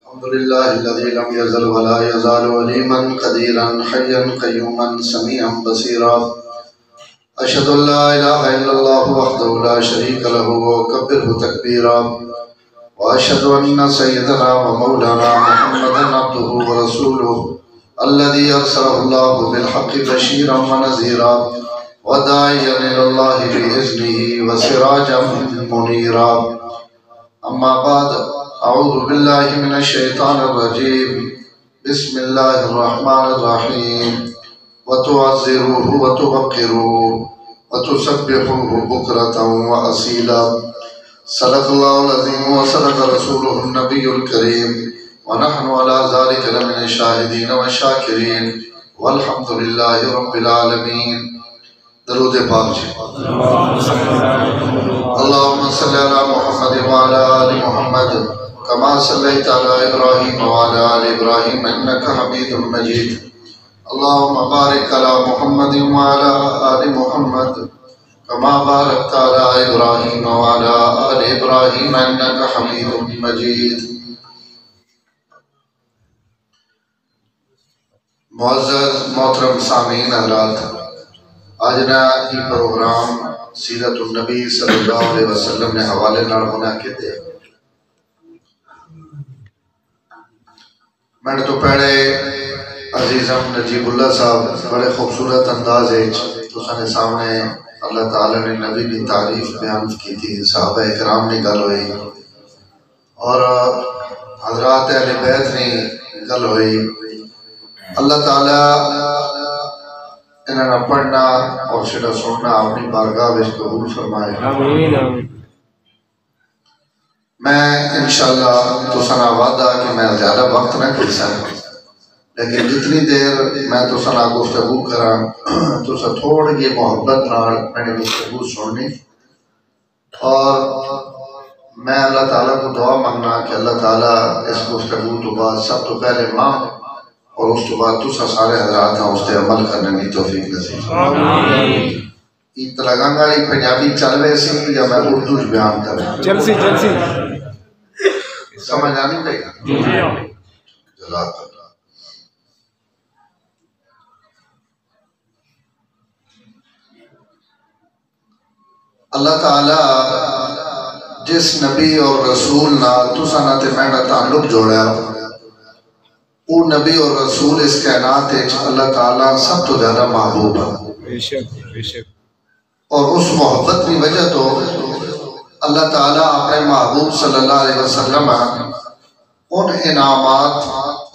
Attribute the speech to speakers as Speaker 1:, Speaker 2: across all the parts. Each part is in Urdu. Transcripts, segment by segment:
Speaker 1: الحمد لله الذي لم يزل ولا يزال عليما قديرا حيا قيوما سميعا بصيرا أشهد أن لا إله إلا الله وحده لا شريك له وكبره تكبيرا وأشهد أن سيدنا ومولانا محمدا عبده ورسوله الذي أرسله الله بالحق بشيرا ونذيرا وداعيا إلى الله بإذنه وسراجا منيرا. أما بعد، أعوذ بالله من الشيطان الرجيم. بسم الله الرحمن الرحيم. وتعزروه وتوقروه وتسبحوه بكرة وأصيلا. صدق الله العظيم وصدق رسوله النبي الكريم ونحن على ذلك لمن الشاهدين والشاكرين والحمد لله رب العالمين. درود پاک جی. اللهم صل على محمد وعلى آل محمد كما صليت على إبراهيم وعلى آل إبراهيم إنك حميد مجيد. اللهم بارك على محمد وعلى آل محمد كما باركت على إبراهيم وعلى آل إبراهيم إنك حميد مجيد. معزز محترم سامعین حضرات، آج نا یہ پروگرام سیرت النبی صلی اللہ علیہ وسلم نے حوالے نال منعقد ہے. میں نے تو پہلے عزیزم نجیب اللہ صاحب بڑے خوبصورت انداز ہے تو سنے سامنے اللہ تعالیٰ نے نبی کی تعریف بیان کی تھی، صحابہ اکرام نے گل ہوئی اور حضرات اہل بیت نے گل ہوئی. اللہ تعالیٰ انہاں پڑھنا اور شڑا سننا اپنی بارگاہ وچ قبول فرمائے. میں انشاءاللہ تو سنا وعدہ کہ میں زیادہ وقت نہ کر سکتا، لیکن جتنی دیر میں تو سنا گفتگو کرا تو سا تھوڑی یہ محبت نال میں نے گفتگو سننی. اور میں اللہ تعالیٰ کو دعا مانگنا کہ اللہ تعالیٰ اس گفتگو تو بعد سب تو پہلے ماں اور اس تو بعد تو سارے حضرات ہیں اس تے عمل کرنے کی توفیق نصیب. لگاں گا یہ پنجابی چل رہے سی یا میں اردو بیان کر رہا ہوں؟
Speaker 2: جلسی
Speaker 1: سمجھ آنی پہ گا. جزاک اللہ. اللہ تعالیٰ جس نبی اور رسول نہ تسا نہ تے میں تعلق جوڑا، وہ نبی اور رسول اس کائنات اللہ تعالیٰ سب تو زیادہ محبوب ہے. اور اس محبت کی وجہ تو اللہ تعالیٰ اپنے محبوب صلی اللہ علیہ وسلم ان انعامات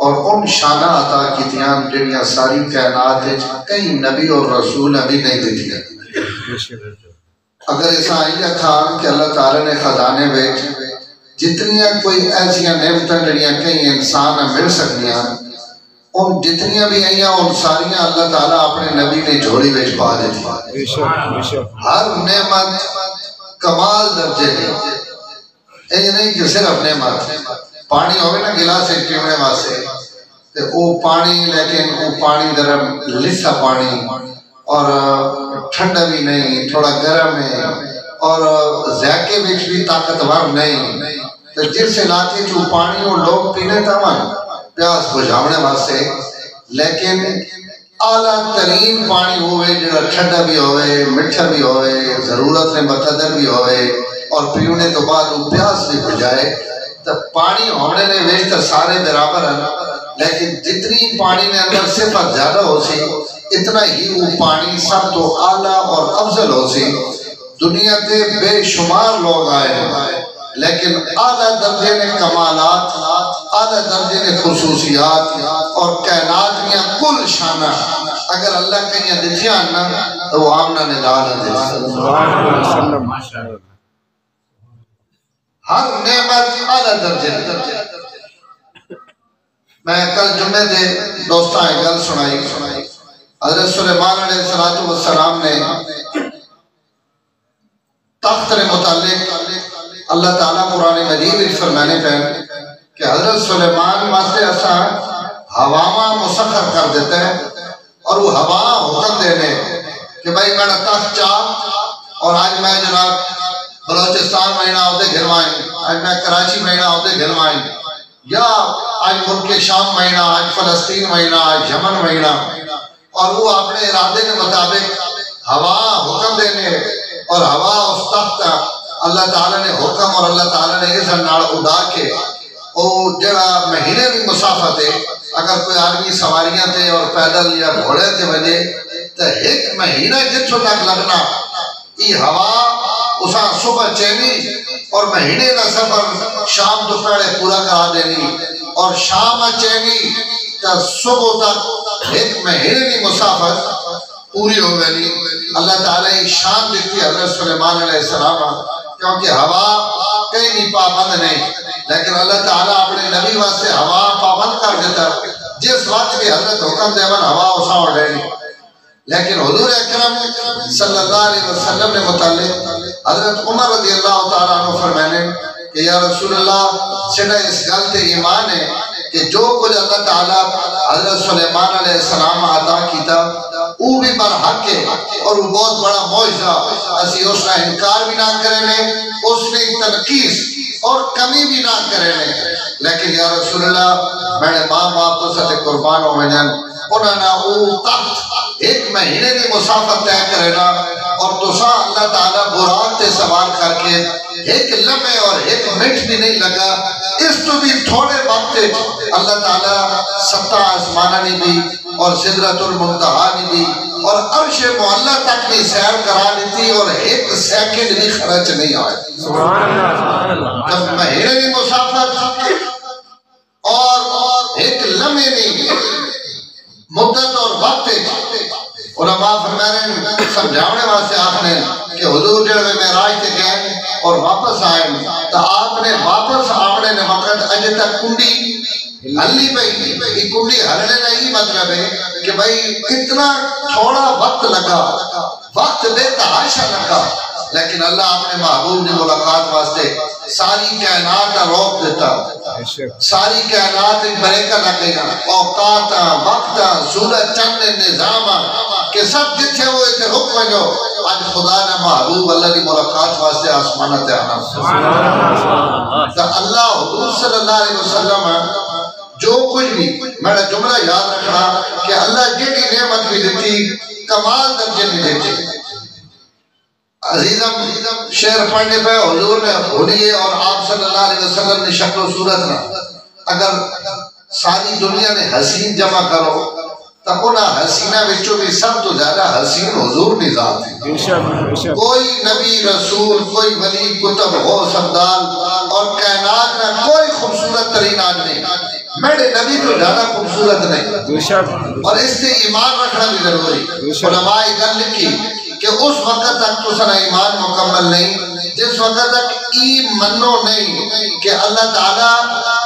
Speaker 1: اور ان شانہ عطا کیتیاں جنیاں ساری کائنات کئی نبی اور رسول ابھی نہیں دیتی ہے. اگر ایسا آئیہ تھا کہ اللہ تعالیٰ نے خزانے بیچ جتنیاں کوئی ایسیاں نعمتیں جنیاں کئی انسان مل سکنیاں، ان جتنیاں بھی آئیاں ان ساریاں اللہ تعالیٰ اپنے نبی نے جھوڑی بیچ پا دیتی. ہر نعمت کمال درجے کی. یہ نہیں کہ صرف نعمت پانی ہوئے نا گلاس سے پیونے واسے وہ پانی، لیکن وہ پانی درم لسا پانی اور ٹھنڈا بھی نہیں، تھوڑا گرم ہے اور ذائقے بچ بھی طاقتور نہیں. تو جس علاقے جو پانی وہ لوگ پینے تھا پیاس بجھاونے واسے، لیکن اعلیٰ ترین پانی ہوئے جڑا ٹھنڈا بھی ہوئے، مٹھا بھی ہوئے، ضرورت نے بقدر بھی ہوئے اور پیونے تو بعد وہ پیاس بھی بجھائے. تو پانی ہونے نے ویچ سارے برابر ہیں، لیکن جتنی پانی نے اندر صفت زیادہ ہو سی اتنا ہی وہ پانی سب تو اعلیٰ اور افضل ہو سی. دنیا تے بے شمار لوگ آئے ہیں، لیکن اعلیٰ درجے نے کمالات، اعلیٰ درجے نے خصوصیات اور کائنات میں کل شانہ اگر اللہ کہیں دکھیا نا تو وہ آمنہ نے دانا دے. ہر نعمت اعلیٰ درجے. میں کل جمعے دے دوستاں گل سنائی. حضرت سلیمان علیہ السلام نے تخت متعلق اللہ تعالیٰ قرآن مجید فرمانے پہ کہ حضرت سلیمان واسطے ایسا ہوا مسخر کر دیتا ہے اور وہ ہوا حکم دینے کہ بھائی میرا تخت چاہ اور آج میں جناب بلوچستان مہینہ ہوتے گھروائیں، آج میں کراچی مہینہ ہوتے گھروائیں، یا آج ملک شام مہینہ، آج فلسطین مہینہ، آج یمن مہینہ، اور وہ اپنے ارادے کے مطابق ہوا حکم دینے اور ہوا اس تخت اللہ تعالیٰ نے حکم اور اللہ تعالیٰ نے اس نال اڑا کے وہ جڑا مہینے بھی مسافت ہے، اگر کوئی آدمی سواریاں تے اور پیدل یا گھوڑے تے وجے تو ایک مہینہ جتھوں تک لگنا یہ ہوا اساں صبح چینی اور مہینے کا سفر شام تو پہلے پورا کرا دینی اور شام چینی تو صبح تک ایک مہینے کی مسافت پوری ہو گئی۔ اللہ تعالیٰ ہی شان دیتی حضرت سلیمان علیہ السلام، کیونکہ ہوا کئی نہیں پابند نہیں، لیکن اللہ تعالیٰ اپنے نبی واسطے ہوا پابند کر دیتا، جس وقت بھی حضرت حکم دیون ہوا اساں اڑ رہی۔ لیکن حضور اکرم صلی اللہ علیہ وسلم نے متعلق حضرت عمر رضی اللہ تعالیٰ عنہ فرمانے کہ یا رسول اللہ سیدھا اس گل تے ایمان ہے کہ جو کچھ اللہ تعالیٰ حضرت سلیمان علیہ السلام عطا کیتا وہ بھی برحق ہے اور وہ بہت بڑا معجزہ، اسی اس کا انکار بھی نہ کریں، اس نے تنقیص اور کمی بھی نہ کریں، لیکن یا رسول اللہ میں نے ماں باپ تو ساتھ قربان ہو وجن انہوں نے وہ تخت ایک مہینے کی مسافت طے کرنا اور تساں اللہ تعالیٰ براق تے سوار کر کے ایک لمحے اور ایک منٹ بھی نہیں لگا، اس تو بھی تھوڑے وقت اللہ تعالیٰ ستا آسمانہ بھی اور سدرۃ المنتہا بھی اور عرش معلیٰ تک بھی سیر کرا دیتی اور ایک سیکنڈ بھی خرچ نہیں آئے۔ جب مہینے کی مسافت اور ایک لمحے نہیں مدت اور وقت علماء فرمانے سمجھاؤنے واسطے آپ نے کہ حضور جڑے معراج تے گئے اور واپس آئے تو آپ نے واپس آنے نے وقت اجے تک کنڈی ہلی پئی، یہ کنڈی ہلنے کا ہی مطلب ہے کہ بھائی اتنا تھوڑا وقت لگا، وقت بے تحاشا لگا، لیکن اللہ اپنے محبوب نے ملاقات واسطے ساری کائنات روک دیتا، ساری کائنات بریکہ لگ گئی، اوقات وقت سورج چند نظام کہ سب جتھے ہوئے تھے رک وجو آج خدا نے محبوب اللہ کی ملاقات واسطے آسمانہ تے آنا۔ تو اللہ حضور صلی اللہ علیہ وسلم جو کچھ بھی میں نے جملہ یاد رکھنا کہ اللہ جیڑی نعمت بھی دیتی کمال درجے بھی دیتی۔ عزیزم شعر پڑھنے پہ حضور نے ہولیے اور آپ صلی اللہ علیہ وسلم نے شکل و صورت نہ اگر ساری دنیا نے حسین جمع کرو تو انہا حسینہ بچوں بھی سب تو زیادہ حسین حضور بھی ذات ہے۔ کوئی نبی رسول کوئی ولی کتب ہو سبدال اور کائنات میں کوئی خوبصورت ترین آدمی میرے نبی تو زیادہ خوبصورت نہیں، اور اس سے ایمان رکھنا بھی ضروری۔ علماء گل لکھی کہ اس وقت تک تو سنا ایمان مکمل نہیں جس وقت تک ایمانو نہیں کہ اللہ تعالیٰ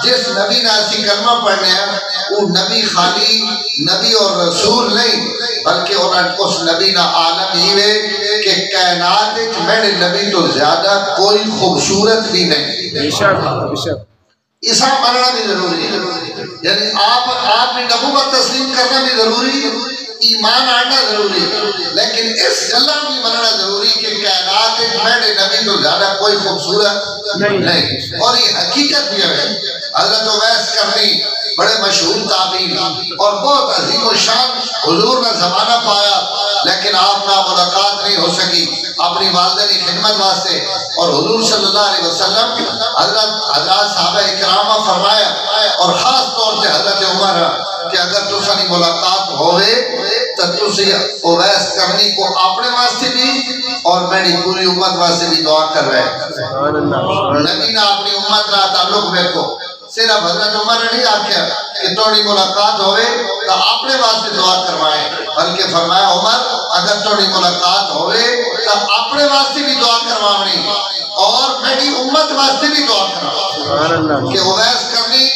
Speaker 1: جس نبی نے ایسی کلمہ پڑھنے ہیں وہ نبی خالی نبی اور رسول نہیں بلکہ اس نبی نہ عالم ہی ہے کہ کائنات میرے نبی تو زیادہ کوئی خوبصورت بھی نہیں۔ اسا ماننا بھی ضروری ہے، یعنی آپ نے نبوت تسلیم کرنا بھی ضروری ہے، ایمان آنا ضروری ہے، لیکن اس گلہ بھی مننا ضروری کہ کائنات میرے نبی تو زیادہ کوئی خوبصورت نہیں، اور یہ حقیقت بھی ہے۔ حضرت اویس کرنی بڑے مشہور تابعین اور بہت عظیم و شان حضور نے زمانہ پایا، لیکن آپ کا ملاقات نہیں ہو سکی اپنی والدین خدمت واسطے، اور حضور صلی اللہ علیہ وسلم حضرات صحابہ اکرامہ فرمایا اور خاص طور سے حضرت عمر کہ اگر تسانی ملاقات ہوئے تو تسی اویس کرنی کو اپنے واسطے بھی اور میری پوری امت واسطے بھی دعا کر رہے ہیں۔ نبی نے اپنی امت نہ تعلق بیکو صرف حضرت عمر نے نہیں آکھیا کہ توڑی ملاقات ہوئے تو اپنے واسطے دعا کروائیں، بلکہ فرمایا عمر اگر توڑی ملاقات ہوئے تو اپنے واسطے بھی دعا کروانی اور میری امت واسطے بھی دعا کروائیں کہ اویس کرنی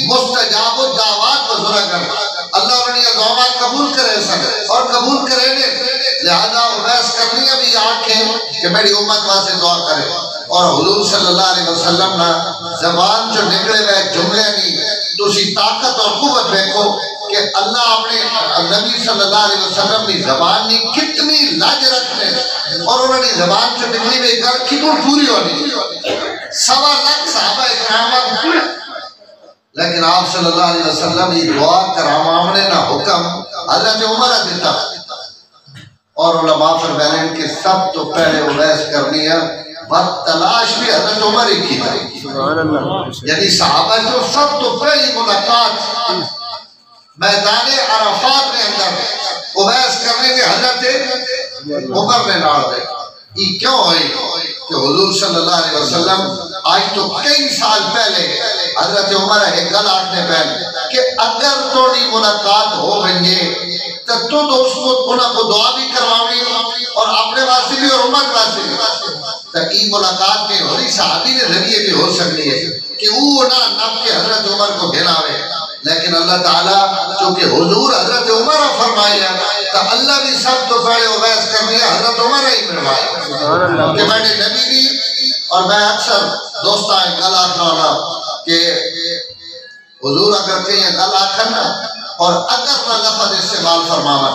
Speaker 1: مستجاب الدعوات وزرہ کر اللہ انہیں دعوات قبول کرے سن اور قبول کرے نے، لہذا اویس کرنی ابھی آنکھیں کہ میری امت واسطے دعا کرے۔ اور حضور صلی اللہ علیہ وسلم نے زبان جو نکلے ہوئے جملے نہیں تو اسی طاقت اور قوت دیکھو کہ اللہ اپنے نبی صلی اللہ علیہ وسلم کی زبان نے کتنی لاج رکھنے اور انہوں نے زبان جو نکلی ہوئی گھر کتوں پوری ہونی 1.25 لاکھ صحابہ اکرام لیکن آپ صلی اللہ علیہ وسلم یہ دعا کرامامنے نہ حکم حضرت عمر دیتا اور علماء فرماتے ہیں کہ سب تو پہلے اویس کرنی ہے وقت تلاش بھی حضرت عمر ہی کی تھی. یعنی صحابہ جو سب تو پہلی ملاقات میدان عرفات میں اندر اویس کرنے کے حضرت عمر نے ناڑ دے. یہ کیوں ہوئی کہ حضور صلی اللہ علیہ وسلم آج تو کئی سال پہلے حضرت عمر ایک گل آٹھنے پہلے کہ اگر توڑی ملاقات ہو گئے تو اس کو انہوں کو دعا بھی کرواؤنی اور اپنے واسطے بھی اور عمر واسطے بھی. تو یہ ملاقات میں ہوئی صحابی نے ذریعے بھی ہو سکتی ہے کہ وہ نہ نب کے حضرت عمر کو گھلاوے. لیکن اللہ تعالیٰ چونکہ حضور حضرت عمر فرمایا تو اللہ بھی سب تو پہلے اویس کرنی ہے حضرت عمر ہی فرمایا کہ میں نے نبی بھی. اور میں اکثر دوستاں گل آکھنا ہونا کہ حضور اگر کہیں گل آکھنا اور اگر نہ لفظ استعمال فرمانا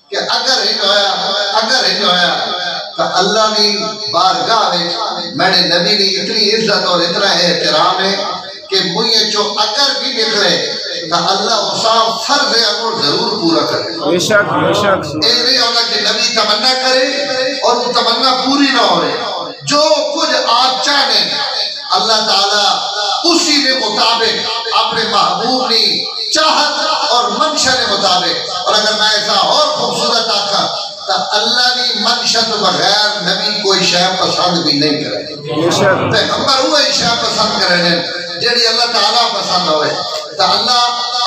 Speaker 1: کہ اگر ہی ہویا تو اللہ نے بارگاہ میں نے نبی نے اتنی عزت اور اتنا احترام ہے کہ مجھے جو اگر بھی نکلے تو اللہ اسام فرض امر ضرور پورا کرے. بے شک بے شک. یہ نہیں ہونا کہ نبی تمنا کرے اور وہ تمنا پوری نہ ہو رہے. جو کچھ آپ چاہیں اللہ تعالیٰ اسی نے مطابق اپنے محبوب نے چاہت اور منشا نے مطابق. اور اگر میں ایسا اور خوبصورت آکھا تو اللہ نے منشا تو بغیر نبی کوئی شے پسند بھی نہیں کرے. پیغمبر وہی شے پسند کرے جیڑی اللہ تعالیٰ پسند ہوئے. تو اللہ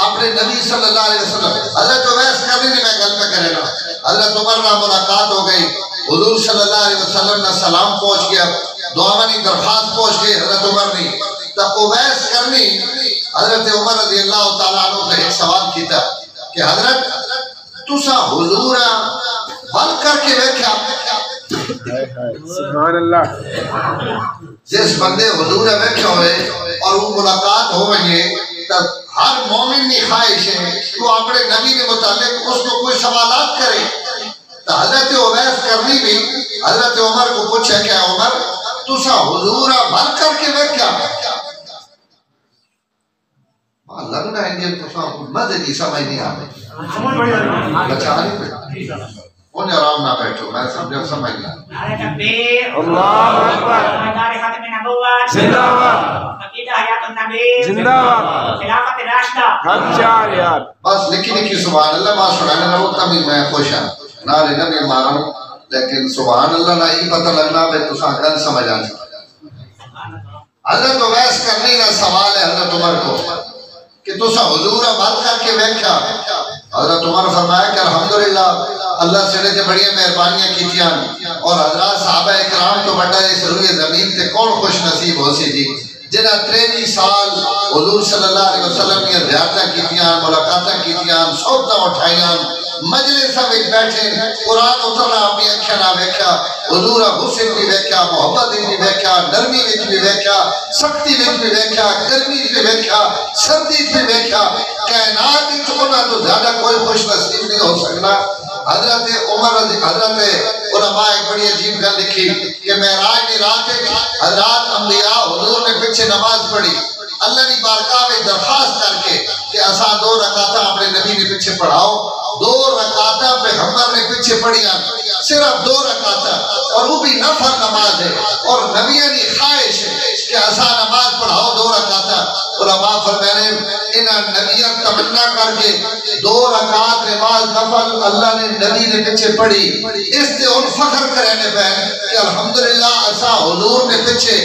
Speaker 1: اپنے نبی صلی اللہ علیہ وسلم حضرت اویس کرنے نہیں میں گل میں کرے نا. حضرت عمر نہ ملاقات ہو گئی. حضور صلی اللہ علیہ وسلم نے سلام پہنچ گیا. دعاوانی درخواست پہنچ گئی حضرت عمر نے. تو اویس کرنی حضرت عمر رضی اللہ تعالیٰ عنہ سے ایک سوال کیتا کہ حضرت تسا حضور بل کر کے بیٹھا. سبحان اللہ. جس بندے حضور بیٹھے ہوئے اور وہ ملاقات ہو گئی تو ہر مومن کی خواہش ہے کہ وہ اپنے نبی کے متعلق اس کو کوئی سوالات کرے. تو حضرت اویس کرنی بھی حضرت عمر کو پوچھے کہ عمر تسا حضور بھر کر کے بیٹھا. لگنا ہے کہ تسا مدد کی سمجھ نہیں آئے بچا نہیں پہ انہیں آرام نہ بیٹھو میں سمجھا سمجھ لیا. اللہ اکبر. ختم نبوت زندہ باد. عقیدہ حیات النبی زندہ باد. خلافت راشدہ ہم چار یار. بس لکھی سبحان اللہ ما سبحان اللہ تمہیں میں خوش ہوں نارے نبی ماروں لیکن سبحان اللہ نہ ہی پتہ لگنا بے تساں گل سمجھ آنے. حضرت اویس کرنی نہ سوال ہے حضرت عمر کو کہ تساں حضور بات کر کے بیٹھا. حضرت عمر فرمایا کہ الحمدللہ اللہ سے نے بڑی مہربانیاں کیتیاں اور حضرات صحابہ اکرام تو بڑا اس روئے زمین تے کون خوش نصیب ہو سی جی جنہاں 23 سال حضور صلی اللہ علیہ وسلم نے زیارتاں کیتیاں ملاقاتاں کیتیاں صحبتاں اٹھائیاں مجلساں وچ بیٹھے قرآن اترنا اپنی اکھیاں نہ ویکھیا حضور حسن بھی ویکھیا محبت بھی ویکھیا نرمی وچ بھی ویکھیا سختی وچ بھی ویکھیا گرمی وچ بھی ویکھیا سردی وچ بھی ویکھیا کائنات وچ انہاں تو زیادہ کوئی خوش نصیب نہیں ہو سکنا. حضرت عمر حضرت علماء ایک بڑی عجیب گل لکھی کہ معراج کی رات حضرات انبیاء حضور نے پیچھے نماز پڑھی اللہ نے بارگاہ میں درخواست کر کے کہ اساں 2 رکعتاں اپنے نبی نے پیچھے پڑھاؤ. 2 رکعتاں پیغمبر نے پیچھے پڑھیاں صرف 2 رکعتاں اور وہ بھی نفل نماز ہے اور نبیوں کی خواہش ہے کہ اساں نماز پڑھاؤ 2 رکعتاں. علماء فرماتے ہیں انہاں نبیوں تمنا کر کے 2 رکعت نماز نفل اللہ نے نبی نے پیچھے پڑھی اس سے ان فخر کرنے پہ کہ الحمدللہ اساں حضور نے پیچھے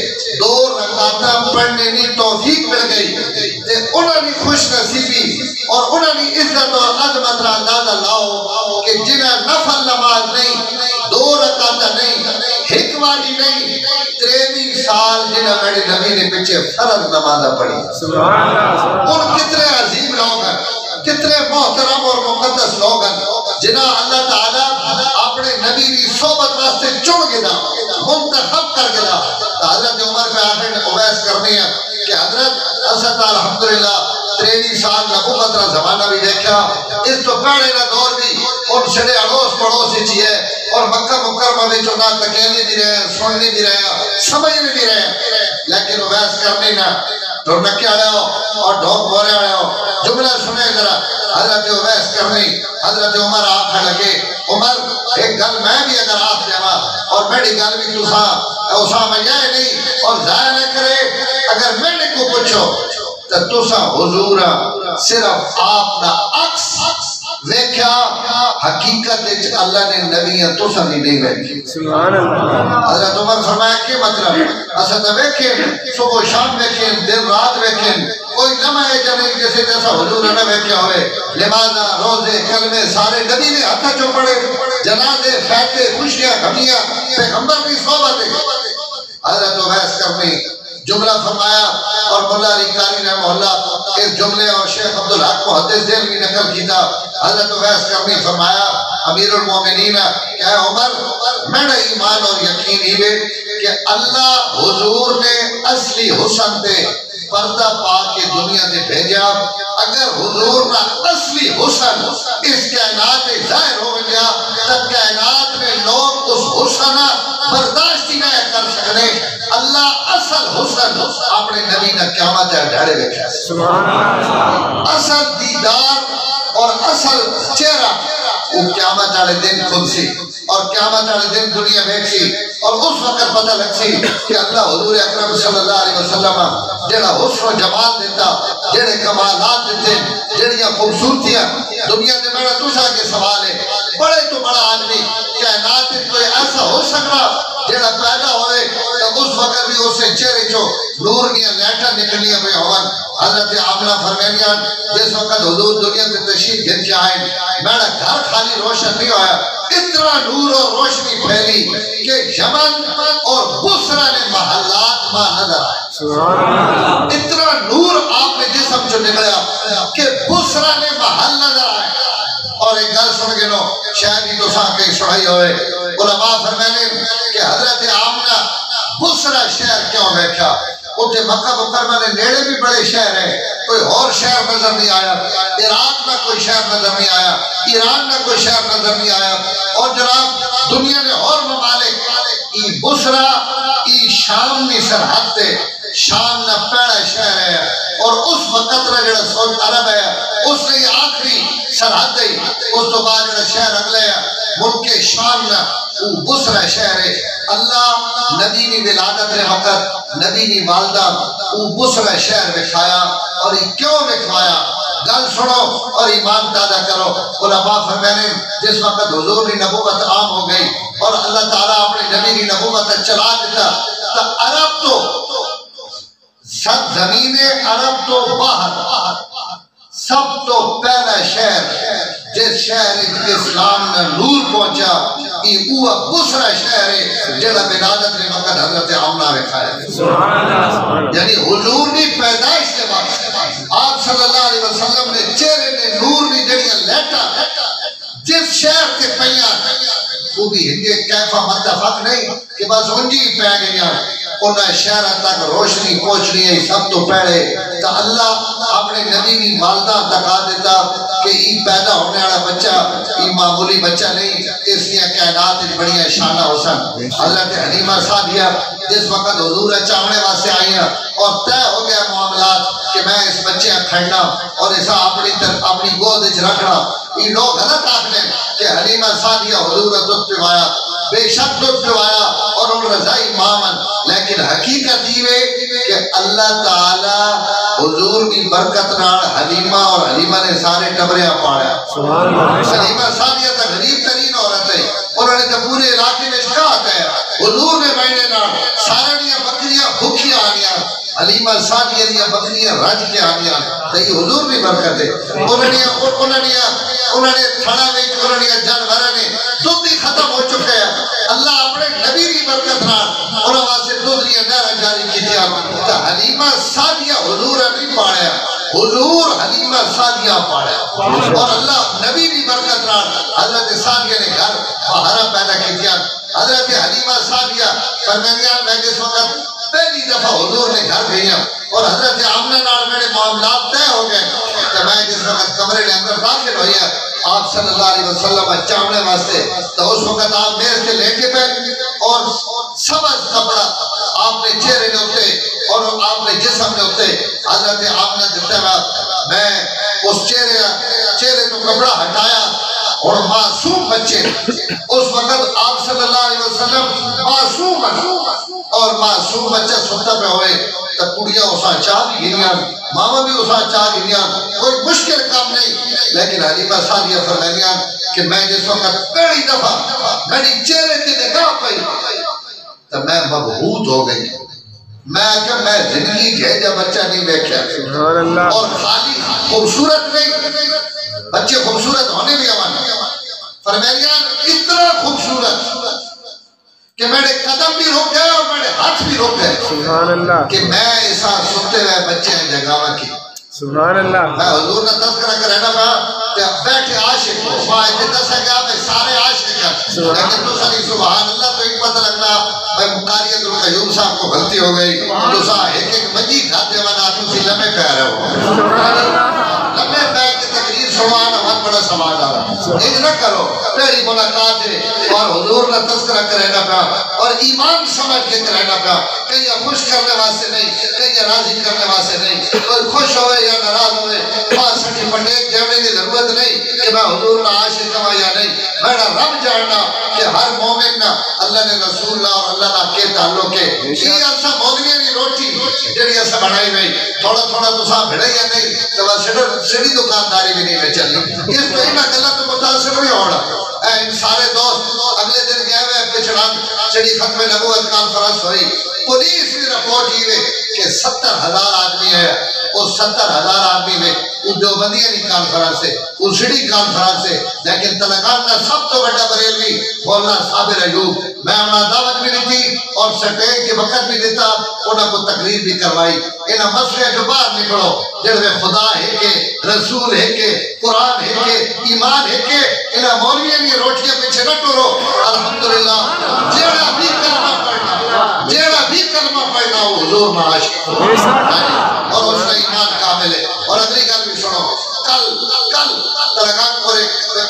Speaker 1: 2 رکعتاں پڑھنے کی توفیق مل گئی. انہوں نے خوش نصیبی اور انہوں نے عزت اور عظمت کا اندازہ لاؤ کہ جنہیں نفل نماز نہیں 2 رکعتاں نہیں ایک واری نہیں 23 سال جنہیں میرے نبی نے پیچھے فرض نمازہ پڑھی. ان کتنے عظیم لوگ ہیں کتنے محترم اور مقدس لوگ ہیں جنہاں اللہ تعالیٰ اپنے نبی کی صحبت واسطے چن گیا منتخب کر گیا. حضرت عمر پہ آخر اویس کرنی ہے کہ حضرت اسد الحمدللہ 23 سال نبوت کا زمانہ بھی دیکھا اس تو پہلے نہ دور بھی ان چھڑے اڑوس پڑوس ہی ہے اور مکہ مکرمہ میں جو نہ تکیلی بھی رہے سننی بھی رہے سمجھنی بھی رہے لیکن اویس کرنی نہ ڈھولکی آڑے ہو اور ڈھوک بورے آڑے ہو جملہ سنے ذرا حضرت اویس کرنی حضرت عمر آتھا لگے عمر ایک گل میں بھی اگر آتھ جانا اور میری گل بھی تساں اسامہ یہ نہیں اور ظاہر نہ کرے اگر میں نے کو پوچھو تو تساں حضورہ صرف آپ نہ عکس ویکھیا حقیقت اللہ نے نبیاں تساں نہیں ویکھی سبحان اللہ حضرت عمر فرمایا کہ مطلب اسا تو ویکھیں صبح شام ویکھیں دن رات ویکھیں کوئی لمحہ ہے جانے جیسے جیسا حضور نہ ویکھیا ہوئے نمازاں روزے کلمے سارے نبی نے ہتھاں چوں پڑھے جنازے فاتحے خوشیاں غمیاں پیغمبر کی صحبت حضرت اویس کرنی جملہ فرمایا اور مولا علی قاری رحمہ اللہ اس جملے اور شیخ عبدالحق محدث دل کی نقل کیتا حضرت اویس کرنی فرمایا امیر المومنین کہ اے عمر میرا ایمان اور یقین ہی بے کہ اللہ حضور نے اصلی حسن تے پردہ پا کے دنیا تے بھیجا اگر حضور نہ اصلی حسن اس کائنات ظاہر ہو گیا تو کائنات میں لوگ اس حسن برداشت ہی نہ کر سکنے اللہ اصل حسن اپنے نبی نے قیامت ہے ڈھڑے بیٹھا اصل دیدار اور اصل چہرہ وہ قیامت والے دن خود سی اور قیامت والے دن دنیا بیٹھی اور اس وقت پتہ لگ سی کہ اللہ حضور اکرم صلی اللہ علیہ وسلم جڑا حسن و جمال دیتا جڑے کمالات دیتے جڑیاں خوبصورتیاں دنیا دے میرا دوسرا کے سوال ہے بڑے تو بڑا آدمی کائنات کوئی ایسا ہو سکتا جڑا پیدا ہوئے تو اس وقت بھی اسے چہرے چو نور نیا لیٹا نکلیاں پہ ہوان حضرت آمنہ فرمینیان جس وقت حضور دنیا سے تشریف گھن کے آئے میرا گھر خالی روشن نہیں ہویا اتنا نور اور روشنی پھیلی کہ یمن اور بصرہ نے محلات ماں نظر آئے اتنا نور آپ نے جسم جو نکلیا کہ بصرہ نے محل نظر آئے اور ایک گل سن گئے نو شاید ہی تو ساں کہیں سڑائی ہوئے علماء فرمینے کہ حضرت آمنہ بصرہ شہر کیوں بیٹھا اتنے مکہ مکرمہ نے نیڑے بھی بڑے شہر ہیں کوئی اور شہر نظر نہیں آیا عراق میں کوئی شہر نظر نہیں آیا ایران میں کوئی شہر نظر نہیں آیا اور جناب دنیا نے اور ممالک ای بصرہ ای شام نے سرحد تے شام نہ پہلا شہر ہے اور اس وقت رہ جڑا سعود عرب ہے اس نے یہ آخری سرحد ہے اس تو بعد جڑا شہر اگلے ہے ملک شام نہ وہ بصرہ شہر ہے اللہ نبی نے ولادت رہ وقت نبی نے والدہ وہ بصرہ شہر بکھایا اور یہ کیوں بکھایا گل سنو اور ایمان تازہ کرو علماء فرمینے جس وقت حضور کی نبوت عام ہو گئی اور اللہ تعالیٰ اپنے نبی کی نبوت چلا دیتا تو عرب تو سب زمین عرب تو باہر سب تو پہلا شہر جس شہر اسلام نے نور پہنچا یہ وہ بصرہ شہر ہے جڑا ولادت نے وقت حضرت آمنہ رکھایا یعنی حضور نے پیدائش کے بعد آپ صلی اللہ علیہ وسلم نے چہرے نے نور نے جڑیاں لیٹا جس شہر کے پہیاں وہ بھی ہندے کیفہ متفق نہیں کہ بس انجی پہ گئیاں انہیں شہرہ تک روشنی پہنچنی ہے سب تو پہلے تو اللہ اپنے نبی کی والدہ تکا دیتا کہ یہ پیدا ہونے والا بچہ یہ معمولی بچہ نہیں اس لیے کائنات بڑی شانہ حسن حضرت حلیمہ سعدیہ جس وقت حضور چاہنے واسطے آئی ہیں اور طے ہو گیا معاملات کہ میں اس بچے کھڑنا اور اسا اپنی گود رکھنا یہ لوگ غلط آکھنے کہ حلیمہ سعدیہ حضور دودھ پوایا بے شک دودھ پوایا اور ان رضائی مامن لیکن حقیقت یہ کہ اللہ تعالی حضور کی برکت نال حلیمہ اور حلیمہ نے سارے ٹبریاں پاڑیا حلیمہ سعدیہ تا غریب ترین عورت ہے انہوں نے تو پورے علاقے میں شکایت ہے حضور نے مہینے نال سارے بکریاں بھوکیاں آنیاں حلیمہ سعدیہ دیا بکریاں رج کے آنیاں تو یہ حضور کی برکت ہے انہوں نے تھڑا میں انہوں نے جانورہ نے دودھ ہی ختم ہو چکے ہیں اللہ اپنے نبی کی برکت نال انہوں واسطے دودھ لیا نہرہ جاری کی دیا تو حلیمہ سعدیہ حضور نہیں پاڑیا حضور حلیمہ سعدیہ پاڑیا اور اللہ نبی کی برکت نال حضرت سعدیہ نے گھر بہارہ پیدا کی دیا حضرت حلیمہ سعدیہ فرمینیان میں جس وقت پہلی دفعہ حضور نے گھر بھیجا اور حضرت آمنہ نال میرے معاملات طے ہو گئے کہ میں جس وقت کمرے نے اندر داخل ہوئی ہے آپ صلی اللہ علیہ وسلم چاونے واسطے تو اس وقت آپ میز کے لیٹے پہ اور سبز کپڑا آپ نے چہرے نے ہوتے اور آپ نے جسم نے ہوتے حضرت آپ نے دیتا ہے میں اس چہرے تو کپڑا ہٹایا اور معصوم بچے اس وقت آپ صلی اللہ علیہ وسلم معصوم اور معصوم بچہ ستا پہ ہوئے تو کڑیاں اساں چاہ بھی گئیاں ماما بھی اساں چاہ گئیاں کوئی مشکل کام نہیں لیکن حلیمہ سعدیہ فرمائیاں کہ میں جس وقت پہلی دفعہ میری چہرے کی نگاہ پئی تو میں مبہوت ہو گئی میں زندگی کے جب بچہ نہیں دیکھا اور خالی خوبصورت نہیں بچے خوبصورت ہونے بھی آوانے فرمائیاں اتنا خوبصورت کہ میرے قدم بھی روک گئے اور میرے ہاتھ بھی روک گئے کہ میں ایسا سنتے ہوئے بچے ہیں جگاوہ کی
Speaker 2: سبحان اللہ
Speaker 1: میں حضور نے تذکرہ کر رہنا پہا کہ بیٹھے عاشق ہو وہاں اتنا سا گیا میں سارے عاشق ہیں لیکن تو سلی سبحان اللہ تو ایک پتہ لگنا میں مقاریت القیوم صاحب کو غلطی ہو گئی تو سا ایک منجی کھاتے وانا تو سی لمحے پہ رہے ہو لمحے پہ کی تقریر سنوانا بہت بڑا سماج آ رہا ہے نہ کرو پہلی ملاقات ہے اور حضور نے تذکرہ کر رہنا پہا اور ایمان سمجھ کے کر رہنا پہا کہیں خوش کرنے واسطے نہیں کہیں راضی کرنے واسطے نہیں کوئی خوش ہوئے یا ناراض ہوئے ماں سٹی پٹیک جانے کی ضرورت نہیں کہ میں حضور نہ عاشق ہوں یا نہیں میرا رب جاننا کہ ہر مومن نہ اللہ نے رسول اللہ اور اللہ نہ کے تعلق ہے یہ ایسا مولویوں کی روٹی جڑی ایسا بنائی نہیں تھوڑا تھوڑا تو صاحب بھڑا یا نہیں تو بس سڑی دکانداری بھی نہیں میں چلی اس پہ ہی نہ غلط متاثر بھی ہونا ان سارے دوست اگلے دن گئے ہوئے پچھڑا چڑی ختم نبوت کانفرنس ہوئی پولیس بھی رپورٹ ہی کہ 70,000 آدمی ہے اور 70,000 آدمی میں ان دیوبندیاں نہیں کانفرنس ہے ان سڑی کانفرنس ہے لیکن تلنگانہ سب تو بڑا بریلوی مولانا صابر ایوب میں انہاں دعوت بھی دی تھی اور سٹیج کے وقت بھی دیتا انہاں کو تقریر بھی کروائی انہاں مسئلے جو باہر نکلو جڑ میں خدا ہے کہ رسول ہے کہ قرآن ہے کہ ایمان ہے کہ انہاں مولویوں کی روٹیاں پیچھے نہ ٹورو الحمدللہ جیڑا بھی کلمہ پڑھنا وہ حضور میں عاشق اور اس کا ایمان کامل ہے اور اگلی گل بھی سنو کل تلنگانہ کو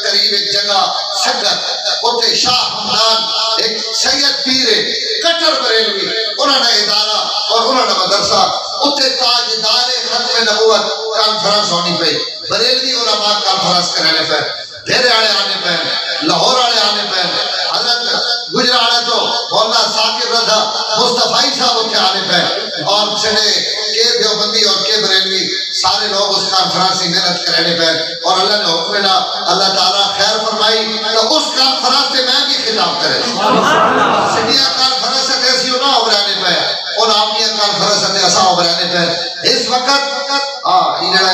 Speaker 1: قریب ایک جگہ سگت ہوتے شاہ حمدان ایک سید پیر کٹر بریلوی انہوں نے ادارہ اور انہوں نے مدرسہ ہوتے تاجدار ختم نبوت کانفرنس ہونی پہ بریلوی علماء کانفرنس کرنے پہ ڈھیرے آڑے آنے پہ لاہور آڑے آنے پہ حضرت گجرا آڑے تو مولانا ثاقب رضا مصطفی صاحب اٹھے آنے پہ اور چھڑے کے دیوبندی اور کے بریلوی سارے لوگ اس کانفرنسی محنت کرنے پہ اور اللہ نے حکم نہ اللہ تعالیٰ خیر فرمائی تو اس کانفرنس سے میں بھی خطاب کرے سٹیا کانفرنس سے ایسی نہ ابرانے پہ اور آپنی کانفرنس سے ایسا ابرانے پہ اس وقت یہ جڑا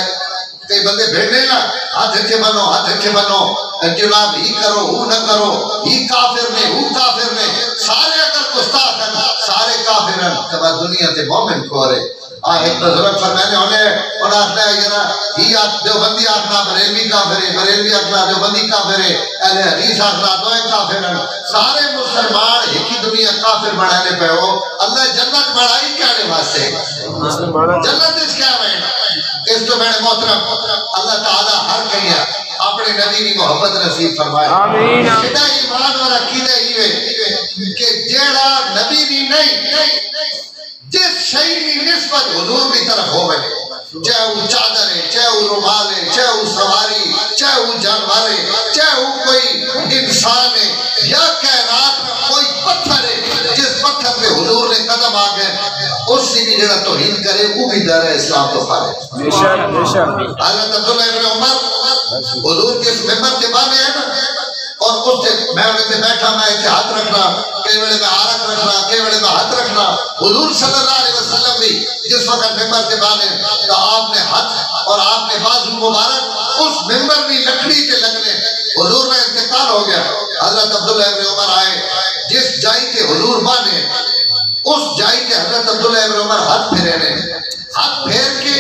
Speaker 1: کئی بندے بھیڑنے نا ہاتھ رکھے بنو جناب ہی کرو ہو نہ کرو ہی کافر نے ہو کافر نے سارے اگر گستاخ ہیں سارے کافر ہیں تب دنیا تے مومن کو رہے ایک بزرگ فرمانے ہونے اور آخنا ہے نا ہی دیوبندی آخنا بریلوی کافر ہے بریلوی آخنا دیوبندی کافر ہے اہل حدیث آخنا دوئے کافر ہیں سارے مسلمان ایک ہی دنیا کافر بڑھانے پہ ہو اللہ جنت بڑھائی کہنے واسطے جنت اس کیا میں اس تو میں نے محترم اللہ تعالیٰ ہر کہیں اپنے نبی کی محبت نصیب فرمائے آمین سیدھا ایمان اور عقیدہ ہی ہے کہ جیڑا نبی بھی نہیں جس شئی کی نسبت حضور کی طرف ہو گئے چاہے وہ چادر ہے چاہے وہ رومال ہے چاہے وہ سواری چاہے وہ جانور ہے چاہے وہ کوئی انسان ہے یا کائنات میں کوئی پتھر ہے جس پتھر پہ حضور نے قدم آ گئے اس سے بھی جڑا توہین کرے وہ بھی در اسلام تو خارج حضرت عبداللہ ابن عمر حضور کے ممبر کے بانے ہیں نا اور اس سے میں انہیں سے بیٹھا میں ایسے ہاتھ رکھنا کئی وڑے میں عارق رکھنا کئی وڑے میں ہاتھ رکھنا حضور صلی اللہ علیہ وسلم بھی جس وقت ممبر سے بانے تو آپ نے ہاتھ اور آپ نے بازو مبارک اس ممبر بھی لکڑی کے لگنے حضور میں انتقال ہو گیا حضرت عبداللہ ابن عمر آئے جس جائی کے حضور بانے اس جائی کے حضرت عبداللہ ابن عمر ہاتھ پھیرے ہاتھ پھیر کے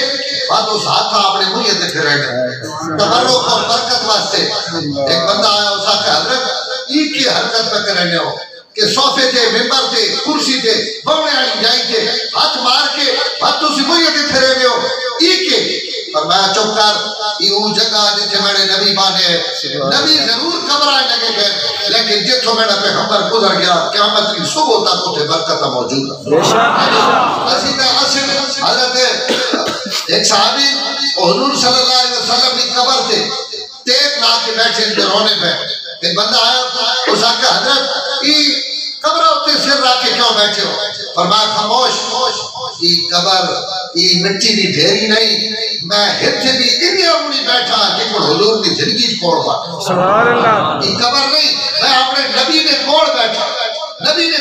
Speaker 1: بعد اس ہاتھ اپنے منہ تے پھیرے تبرک اور برکت واسطے ایک بندہ آیا اس آخر حضرت ایک کی حرکت پہ کرنے ہو کہ صوفے تھے ممبر تھے کرسی تھے بونے آئی جائی تھے ہاتھ مار کے ہاتھ اسی منہ تے پھیرے ہو ایک کے فرمایا چپ کر یہ وہ جگہ جتھے میرے نبی بان نے نبی ضرور قبرائے لگے گئے لیکن جتوں میرا پیغمبر گزر گیا قیامت کی صبح تک اتنے برکت موجود ہے حضرت ایک صحابی حضور صلی اللہ علیہ وسلم کی قبر تھے ٹیک لا کے بیٹھے رونے پہ ایک بندہ آیا اس آکے حضرت یہ قبر ہوتے سر رکھ کے کیوں بیٹھے ہو فرمایا خاموش یہ قبر یہ مٹی دی ڈھیری نہیں میں ہتھے بھی انہیں اپنی بیٹھا کہ کوئی حضور دی زندگی چھوڑ پا سبحان اللہ یہ قبر نہیں میں اپنے نبی نے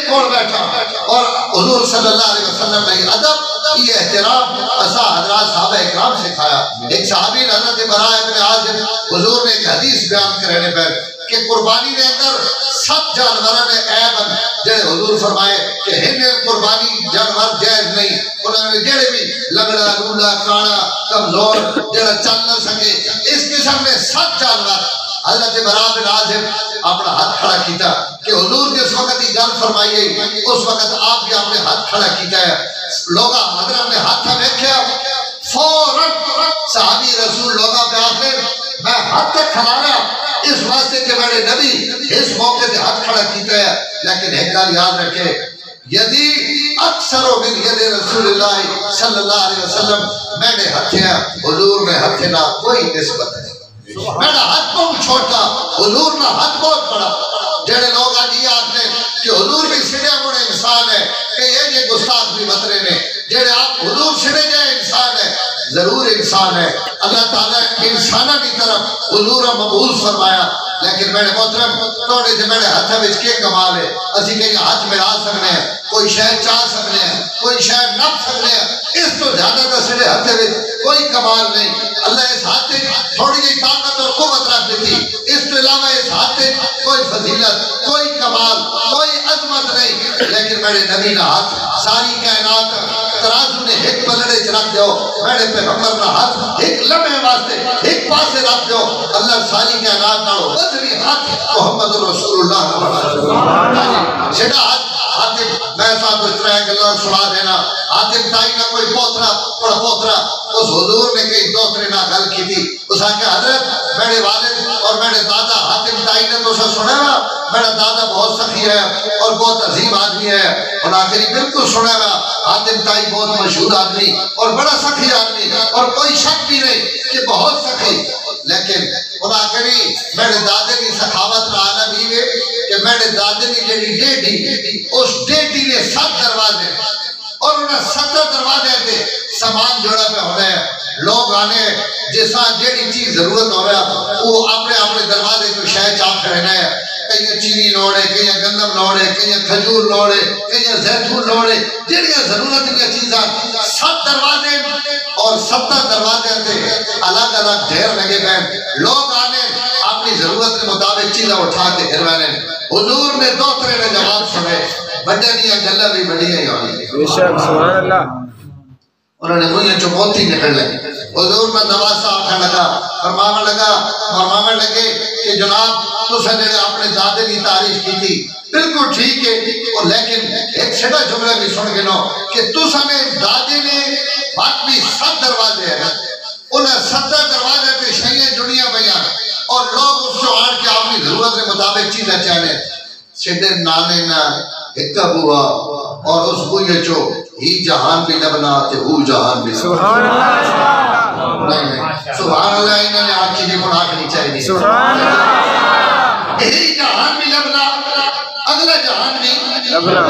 Speaker 1: کوڑ بیٹھا اور حضور صلی اللہ علیہ وسلم نے ادب یہ احترام اسا حضرات صحابہ اکرام سے کھایا ایک صحابی حضرت براء ابن عازب حضور نے ایک حدیث بیان کرنے پر کہ قربانی نے اندر 7 جانوروں نے عیب جڑے حضور فرمائے کہ ہن قربانی جانور جائز نہیں انہوں نے جڑے بھی لگڑا لولا کانا کمزور جڑا چل نہ سکے اس قسم میں 7 جانور حضرت براء بن عازب اپنا ہاتھ کھڑا کیتا کہ حضور جس وقت یہ گل فرمائیے اس وقت آپ بھی اپنے ہاتھ کھڑا کیتا ہے لوگا حضرت نے ہاتھ دیکھا فوراً صحابی رسول لوگا پہ آخر میں ہاتھ تک کھڑا رہا اس واسطے کہ میرے نبی اس موقع سے ہاتھ کھڑا کیتا ہے لیکن ایک گل یاد رکھے یدی اکثر من ید رسول اللہ صلی اللہ علیہ وسلم میں نے ہتھے حضور میں ہتھے نہ کوئی نسبت نہیں میرا ہاتھ بہت چھوٹا حضور نہ ہاتھ بہت بڑا جڑے لوگ آج یہ آتے کہ حضور بھی سڑے مڑے انسان ہے کہ یہ گستاخ بھی بطرے نے جڑے آپ حضور سڑے جائے انسان ہے ضرور انسان ہے اللہ تعالیٰ انسانہ کی طرف حضور مبعوث فرمایا لیکن میرے محترم توڑے سے میرے ہاتھ میں کے کمال ہے اسی کہیں ہاتھ ملا سکنے ہیں کوئی شہر چاہ سکنے ہیں کوئی شہر نپ سکنے ہیں اس تو زیادہ تر سڑے ہاتھ میں کوئی کمال نہیں اللہ اس ہاتھ میں تھوڑی جی طاقت اور قوت رکھ دیتی اس تو علاوہ اس ہاتھ میں کوئی فضیلت کوئی کمال کوئی عظمت نہیں لیکن میرے نبی نہ ہاتھ ساری کائنات ترازو نے ایک پلڑے رکھ دو میرے پیغمبر نہ ہاتھ ایک لمحے واسطے ایک پاسے رکھ دو اللہ ساری کائنات نہ وزنی ہاتھ محمد رسول اللہ سیدھا ہاتھ حاتم میں صاحب کو اس طرح گلہ سنا دینا حاتم تائی نہ کوئی پوترا پڑ پوترا اس حضور نے کئی دوسرے نہ گل کی تھی اس آنکہ حضرت میرے والد اور میرے دادا حاتم تائی نے تو سنا گا میرا دادا بہت سخی ہے اور بہت عظیم آدمی ہے اور آخری بالکل سنا گا حاتم تائی بہت مشہور آدمی اور بڑا سخی آدمی اور کوئی شک بھی نہیں کہ بہت سخی لیکن ان آخری میرے دادے کی سخاوت رہا بھی ہے کہ میرے دادے کی جڑی ڈیٹی اس ڈیٹی نے 7 دروازے اور انہیں 7 دروازے تھے سامان جوڑا پہ ہونے ہیں لوگ آنے جیسا جیڑی چیز ضرورت ہو رہا وہ اپنے دروازے کو شاید چاپ رہنا ہے کہیں چینی لوڑے کہیں گندم لوڑے کہیں کھجور لوڑے کہیں زیتون لوڑے جیڑی ضرورت کی چیزاں 7 دروازے اور 70 دروازے تھے الگ الگ ڈھیر لگے گئے لوگ آنے اپنی ضرورت کے مطابق چیزیں اٹھا کے گھروانے حضور نے دوسرے نے جواب سنے بڑے دیا گلہ بھی بڑی ہے بے شک سبحان اللہ انہوں نے مجھے جو موتی نکل لیں حضور میں نواز صاحب کھا لگا فرمانے لگے کہ جناب تو سجڑے اپنے دادے کی تعریف کی تھی بالکل ٹھیک ہے اور لیکن ایک چھڑا جملہ بھی سن گنو کہ تو سنے دادے نے باقی 7 دروازے ہیں انہیں 70 دروازے پہ شہییں جڑیاں بیان اور لوگ اس کو آن کے اپنی ضرورت کے مطابق چیزیں چاہنے چھڑے نانے نہ ایک بوا اور اس بوئے چو ہی جہان بھی لبنا تے ہو جہان بھی سبحان اللہ سبحان اللہ انہوں نے آنکھی جی کو آنکھ نہیں چاہیے سبحان اللہ ہی جہان بھی لبنا اگلا جہان بھی لبنا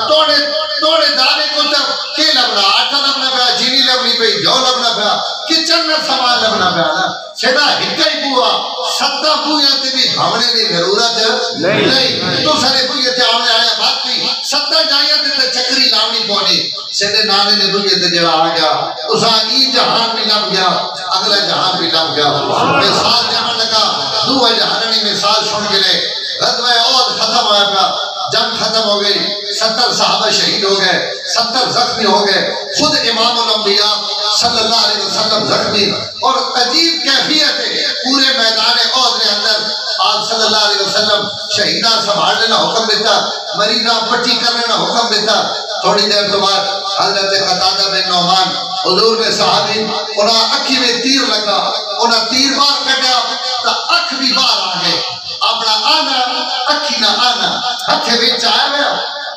Speaker 1: توڑے دانے کو تو کی لبنا آٹھا لبنا پیا چینی لبنی پہ جو لبنا پیا کچن میں سامان لبنا پیا نا چھڑا ہکائی بوا 7 بوئے تے بھی بھاونے دی ضرورت نہیں تو سارے بوئے تے آنے آیا بات بھی 7 جائیں تے چکری لاؤنی پونی سیدھے نانے نے بوئے تے جڑا آ گیا اس ای جہان بھی لب گیا اگلا جہان بھی لب گیا مثال جہاں لگا دو جہاننی مثال سن گئے غزوہ احد ختم ہوا پیا جنگ ختم ہو گئی 70 صحابہ شہید ہو گئے 70 زخمی ہو گئے خود امام الانبیاء صلی اللہ علیہ وسلم زخمی اور عجیب کیفیت ہے پورے میدان احد کے اندر آپ صلی اللہ علیہ وسلم شہیدہ سنبھال لینا حکم دیتا مریضہ پٹی کر لینا حکم دیتا تھوڑی دیر تو بعد حضرت قتادہ بن نعمان حضور نے صحابی انہاں اکھی میں تیر لگا انہاں تیر مار کٹیا تو اکھ بھی باہر آ گئے اپنا آنا اکھی نہ آنا ہتھے وچ آیا گیا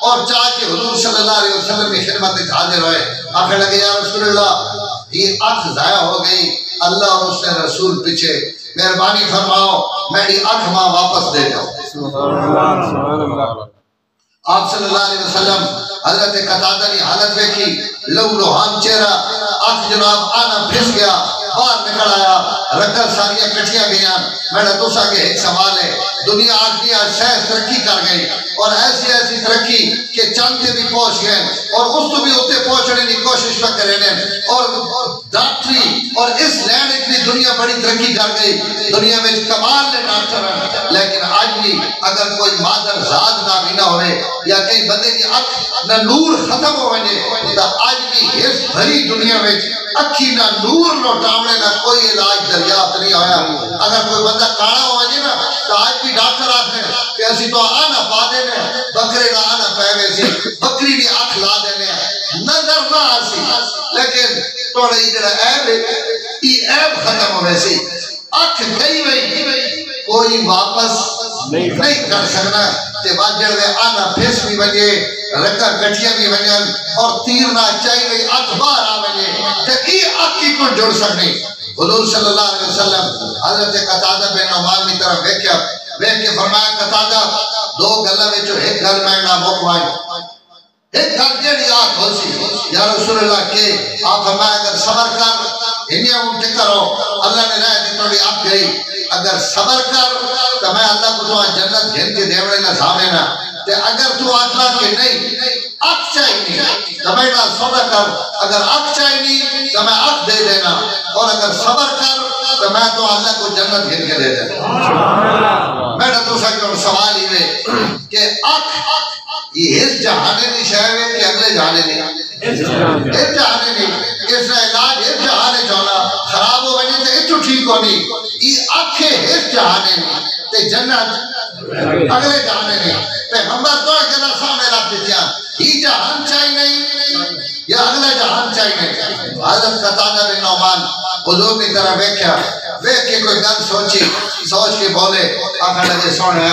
Speaker 1: اور چاہ کے حضور صلی اللہ علیہ وسلم کی خدمت میں حاضر ہوئے آخر لگے یا رسول اللہ یہ اکھ ضائع ہو گئی اللہ اور اس نے رسول پیچھے مہربانی فرماؤ میری اکھ ماں واپس دے جاؤ آپ صلی اللہ علیہ وسلم حضرت قتادہ نے حالت دیکھی لو لوہان چہرہ اکھ جناب آنا پھس گیا باہر نکل آیا رکھر ساریاں کٹیاں گئیاں میرا دوسرا کہ ایک سوال ہے دنیا آخری آج شہر ترقی کر گئی اور ایسی ترقی کہ چاند سے بھی پہنچ گئے اور اس تو بھی ہوتے پہنچنے کی کوشش پر کرنے اور ڈاکٹری اور اس لینڈ اتنی دنیا بڑی ترقی کر گئی دنیا میں کمال نے ڈاکٹر ہیں لیکن آج بھی اگر کوئی مادر ذات نابینا ہوئے یا کئی بندے کی اکھ نہ نور ختم ہو وجے تو آج بھی اس بھری دنیا میں اکھی نہ نور نہ ٹامنے نہ کوئی علاج دریافت نہیں ہویا اگر کوئی بندہ کانا ہو وجے نا تو آج بھی ڈاکٹر آتے ہیں کہ ایسی تو آنا پا دینے بکرے نہ آنا پہوے سی بکری بھی اکھ لا دینے نظر نہ آسی لیکن توڑا ہی جڑا عیب ہے یہ عیب ختم ہوئے سی اکھ گئی وئی کوئی واپس نہیں کر سکنا تے واجڑ میں آنا پھیس بھی بجے رکھا کٹیاں بھی بجن اور تیرنا چاہیے اکھ باہر آ بجے تے یہ اکھی کو جڑ سکنے حضور صلی اللہ علیہ وسلم حضرت قتادہ بن نعمان کی طرف دیکھ کے فرمایا قتادہ دو گلہ میں جو ایک گل میں نہ موقعائی ایک گل جیڑی آنکھ ہو سی یا رسول اللہ کے آپ فرمایا اگر صبر کر انہیں اٹھ کرو اللہ نے رہے دی توڑی آپ گئی اگر صبر کر تو میں اللہ کو تو جنت گھن کے دیوڑے نہ سامنے تے اگر تو آتنا کہ نہیں اکھ چاہیے تو میں نہ سودا کر اگر اکھ چاہیے تو میں اکھ دے دینا اور اگر صبر کر تو میں تو اللہ کو جنت گھن کے دے دینا میں نہ تو سکتا سوال ہی میں کہ اکھ یہ اس جہانے نہیں شہر ہے کہ اگلے جہانے نہیں اس جہانے نہیں اس نے علاج اس جہانے چونا خراب ہو بنی تو اس تو ٹھیک ہونی یہ اکھے اس جہانے نہیں تے جنت اگلے جہانے نہیں پیغمبر تو اگلا سامنے رکھ دیتیا ہی جہان چاہی نہیں یا اگلا جہان چاہی نہیں حضرت قتادہ بن نعمان حضور کی طرح بیکھیا بیکھ کے کوئی گل سوچ کے بولے آخر لگے سونے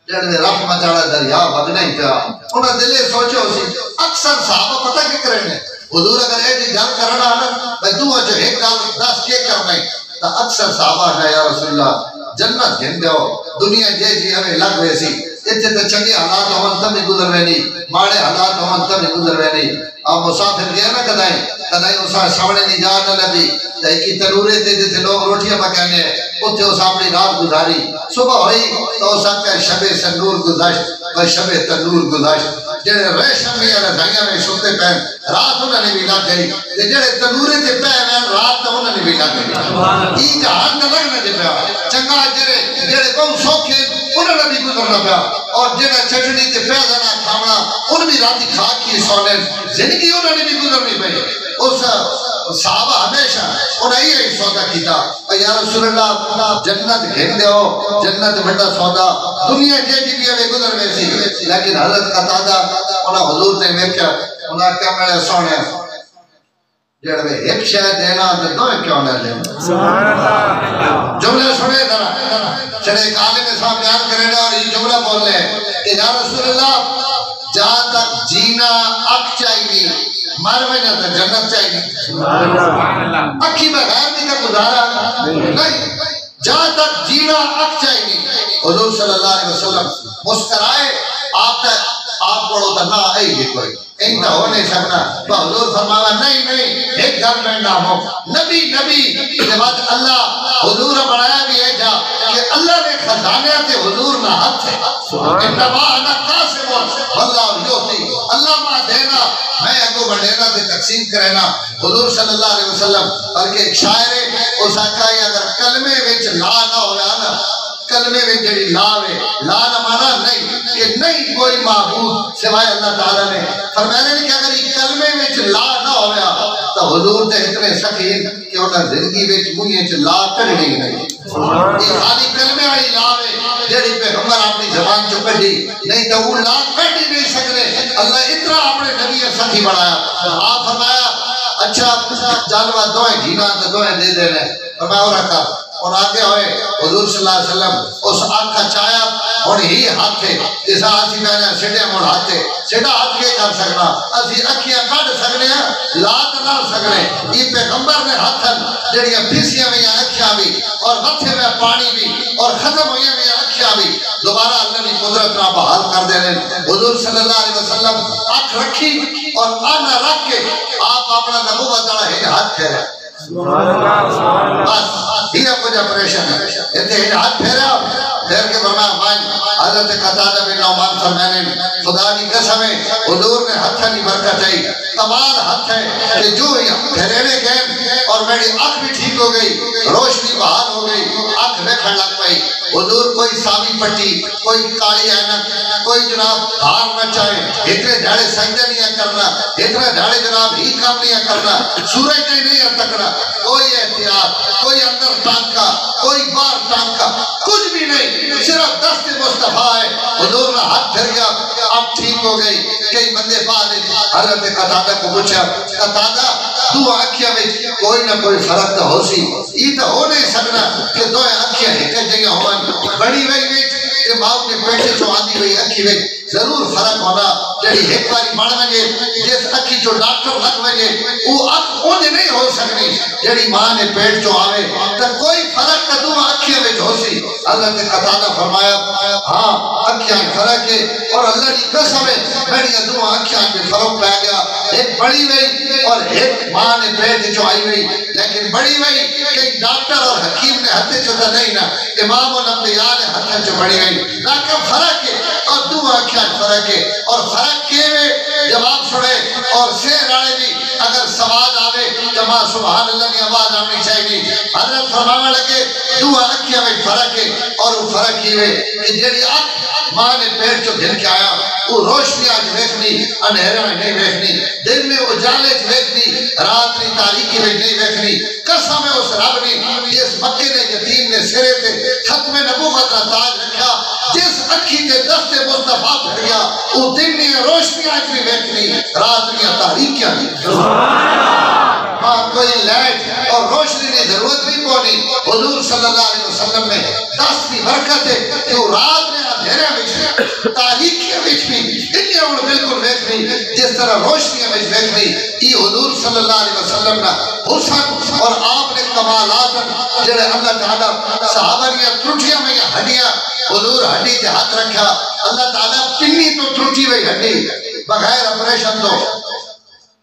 Speaker 1: جڑے رحمت والا دریا بدنا ہی پیا انہاں دلے سوچو سی اکثر صحابہ پتہ کی کرنے حضور اگر اے جی گل کرنا نا بھئی دو جو ایک گل 10 کے کرنا ہے تو اکثر صحابہ ہے یا رسول اللہ جنت گھن دیو دنیا جی ہمیں لگ وے سی اتنے تو چنگے حالات ہون تب ہی گزر وے نہیں ماڑے حالات ہون تب ہی گزر وے نہیں آپ مسافر گئے نا کدائیں اسا سامنے نہیں جا نہ لبی ایک تنورے تے جتے لوگ روٹیاں پکانے اتنے اس اپنی رات گزاری صبح ہوئی تو اس کا شب سنور گزشت و شب تنور گزشت جڑے ریشم میں رضائیاں میں سوتے پہن رات انہوں نے بھی لگ گئی جڑے تنورے تے پہن رات انہوں نے بھی لگ گئی یہ جہان نہ لگنا جے پیا چنگا جڑے بہت سوکھے انہوں نے بھی گزرنا پیا اور جڑا چٹنی تے پیازا نہ کھانا ان بھی راتی کھا کی سونے زندگی انہوں نے بھی گزرنی پئی اس صحابہ ہمیشہ انہیں یہی سودا کیتا یا رسول اللہ جنت گھن دیو جنت بڑا سودا دنیا جی بھی ہمیں گزر میں سی لیکن حضرت قتادہ انہیں حضور نے دیکھا انہیں کیا میرے سونے جڑے میں ایک شاید دینا تو دو کیوں نہ لینا جملہ سنے ذرا چلے ایک عالم صاحب بیان کرنے اور یہ جملہ بول لے کہ یا رسول اللہ جہاں تک جینا اک چاہیے مر میں نہ جنت چاہیے اکھی بغیر بھی کا گزارا نہیں جہاں تک جینا اک چاہیے حضور صلی اللہ علیہ وسلم مسکرائے آپ پڑھو تو نہ آئی گی کوئی انتا ہو نہیں سکنا تو حضور فرمایا نہیں ایک گھر میں نہ ہو نبی کے بعد اللہ حضور بڑھایا بھی ہے جا کہ اللہ نے خزانے تھے حضور نہ حد تھے انما انا قاسم اللہ یوتی اللہ ماں دینا میں اگو بڑھینا تے تقسیم کرنا حضور صلی اللہ علیہ وسلم بلکہ ایک شاعر ہے اس آقائی اگر کلمے وچ لا نہ ہویا نا کلمے میں جڑی لا ہے لا نہ مانا نہیں کہ نہیں کوئی معبود سوائے اللہ تعالیٰ نے فرمایا کہ اگر یہ کلمے میں لا نہ ہویا تو حضور تے اتنے سکین کہ انہاں زندگی میں مجھے چ لا کڑنی نہیں یہ خالی کلمے والی لا ہے جڑی پیغمبر اپنی زبان چ کڈی نہیں تو وہ لا کڈ ہی نہیں سکتے اللہ اتنا اپنے نبی سخی بنایا آپ فرمایا اچھا جانور دوئے گھینا تو دوئے دے دینے فرمایا اور رکھا اور آگے ہوئے حضور صلی اللہ علیہ وسلم اس آنکھا چایا اور ہی ہاتھ ہے جیسا آسی میں نے سیڑھے مڑ ہاتھ ہے سیڑھا ہاتھ کے کر سکنا اسی اکھیاں کٹ سکنے ہیں لات نہ سکنے یہ پیغمبر نے ہاتھن جڑیاں پھیسیاں میں اکھیاں بھی اور متھے میں پانی بھی اور ختم ہوئی میں اکھیاں بھی دوبارہ اللہ نے قدرت نہ بحال کر دینے حضور صلی اللہ علیہ وسلم آنکھ رکھی اور آنا رکھ کے آپ اپنا نبوت دڑا ہے ہاتھ پھیرے بس یہ کچھ اپریشن ہے یہ ہاتھ پھیرا پھیر کے فرمایا مائن حضرت قتادہ بن نعمان فرمانے خدا کی قسم ہے حضور نے ہاتھ نہیں برکت ہے کمال ہاتھ ہے کہ جو پھیرنے گئے اور میری آنکھ بھی ٹھیک ہو گئی روشنی بحال ہو گئی آنکھ دیکھنے لگ پئی حضور کوئی ساوی پٹی کوئی کالی اینک کوئی جناب ہار نہ چاہے اتنے جھاڑے سجدہ نہیں کرنا اتنے جھاڑے جناب ہی کام نہیں کرنا سورج نہیں تکنا کوئی احتیاط کوئی اندر ٹانکا کوئی بار ٹانکا کچھ بھی نہیں صرف دست مصطفیٰ ہے حضور نے ہاتھ پھر گیا اب ٹھیک ہو گئی کئی بندے بعد حضرت قتادہ کو پوچھا قتادہ دو آنکھیاں میں کوئی نہ کوئی فرق تو ہو سی یہ تو ہو نہیں سکنا کہ دو آنکھیاں ہٹے جگہ ہوئے بڑی وہی میں کہ باؤ کے پیٹے جو آدھی ہوئی اکھی میں ضرور فرق ہونا جڑی ایک باری بڑھ وجے جس اکھی جو ڈاکٹر لگ وجے وہ اکھ اونے نہیں ہو سکنی جڑی ماں نے پیٹ جو آوے تو کوئی فرق کا دو اکھیاں میں جو سی اللہ نے قتادہ فرمایا ہاں اکھیاں فرق ہے اور اللہ کی قسم ہے میری دو اکھیاں میں فرق پہ گیا ایک بڑی وئی اور ایک ماں نے پیٹ جو آئی وئی لیکن بڑی وئی کئی ڈاکٹر اور حکیم نے ہتھے جو نہیں نا امام الانبیاء نے ہتھے جو بڑی وئی لیکن فرق ہے اور دو اکھیاں فرق ہے اور فرق کے میں جواب سنے اور سے راڑے بھی اگر سواد آوے جمع سبحان اللہ کی آواز آنی چاہیے حضرت فرمانے لگے دو اکھیاں میں فرق ہے اور وہ فرق ہی ہے کہ جیڑی اکھ ماں نے پیٹ جو دل کے آیا وہ روشنی آج ویکھنی انہیرہ میں نہیں ویکھنی دن میں اجالے ویکھنی رات میں تاریکی میں نہیں ویکھنی قسم ہے اس رب نے جس مکے نے یتیم نے سرے تے ختم نبوت کا تاج رکھا جس اکھی کے دست مصطفیٰ پھر گیا وہ دن میں روشنی آج بھی ویکھنی رات میں تاریکیاں بھی ہاں کوئی لائٹ اور روشنی کی ضرورت بھی کونی حضور صلی اللہ علیہ وسلم نے دست کی برکت ہے کہ وہ رات میں اندھیرے میں تاریکیاں بھی انہیں اور بالکل ویکھنی جس طرح روشنی میں ویکھنی یہ حضور صلی اللہ علیہ وسلم نے حسن اور آپ نے کمالات جڑے اللہ تعالیٰ صحابہ نے ترٹیاں میں ہڈیاں حضور ہڈی کے ہاتھ رکھا اللہ تعالیٰ پنی تو ترٹی ہوئی ہڈی بغیر اپریشن تو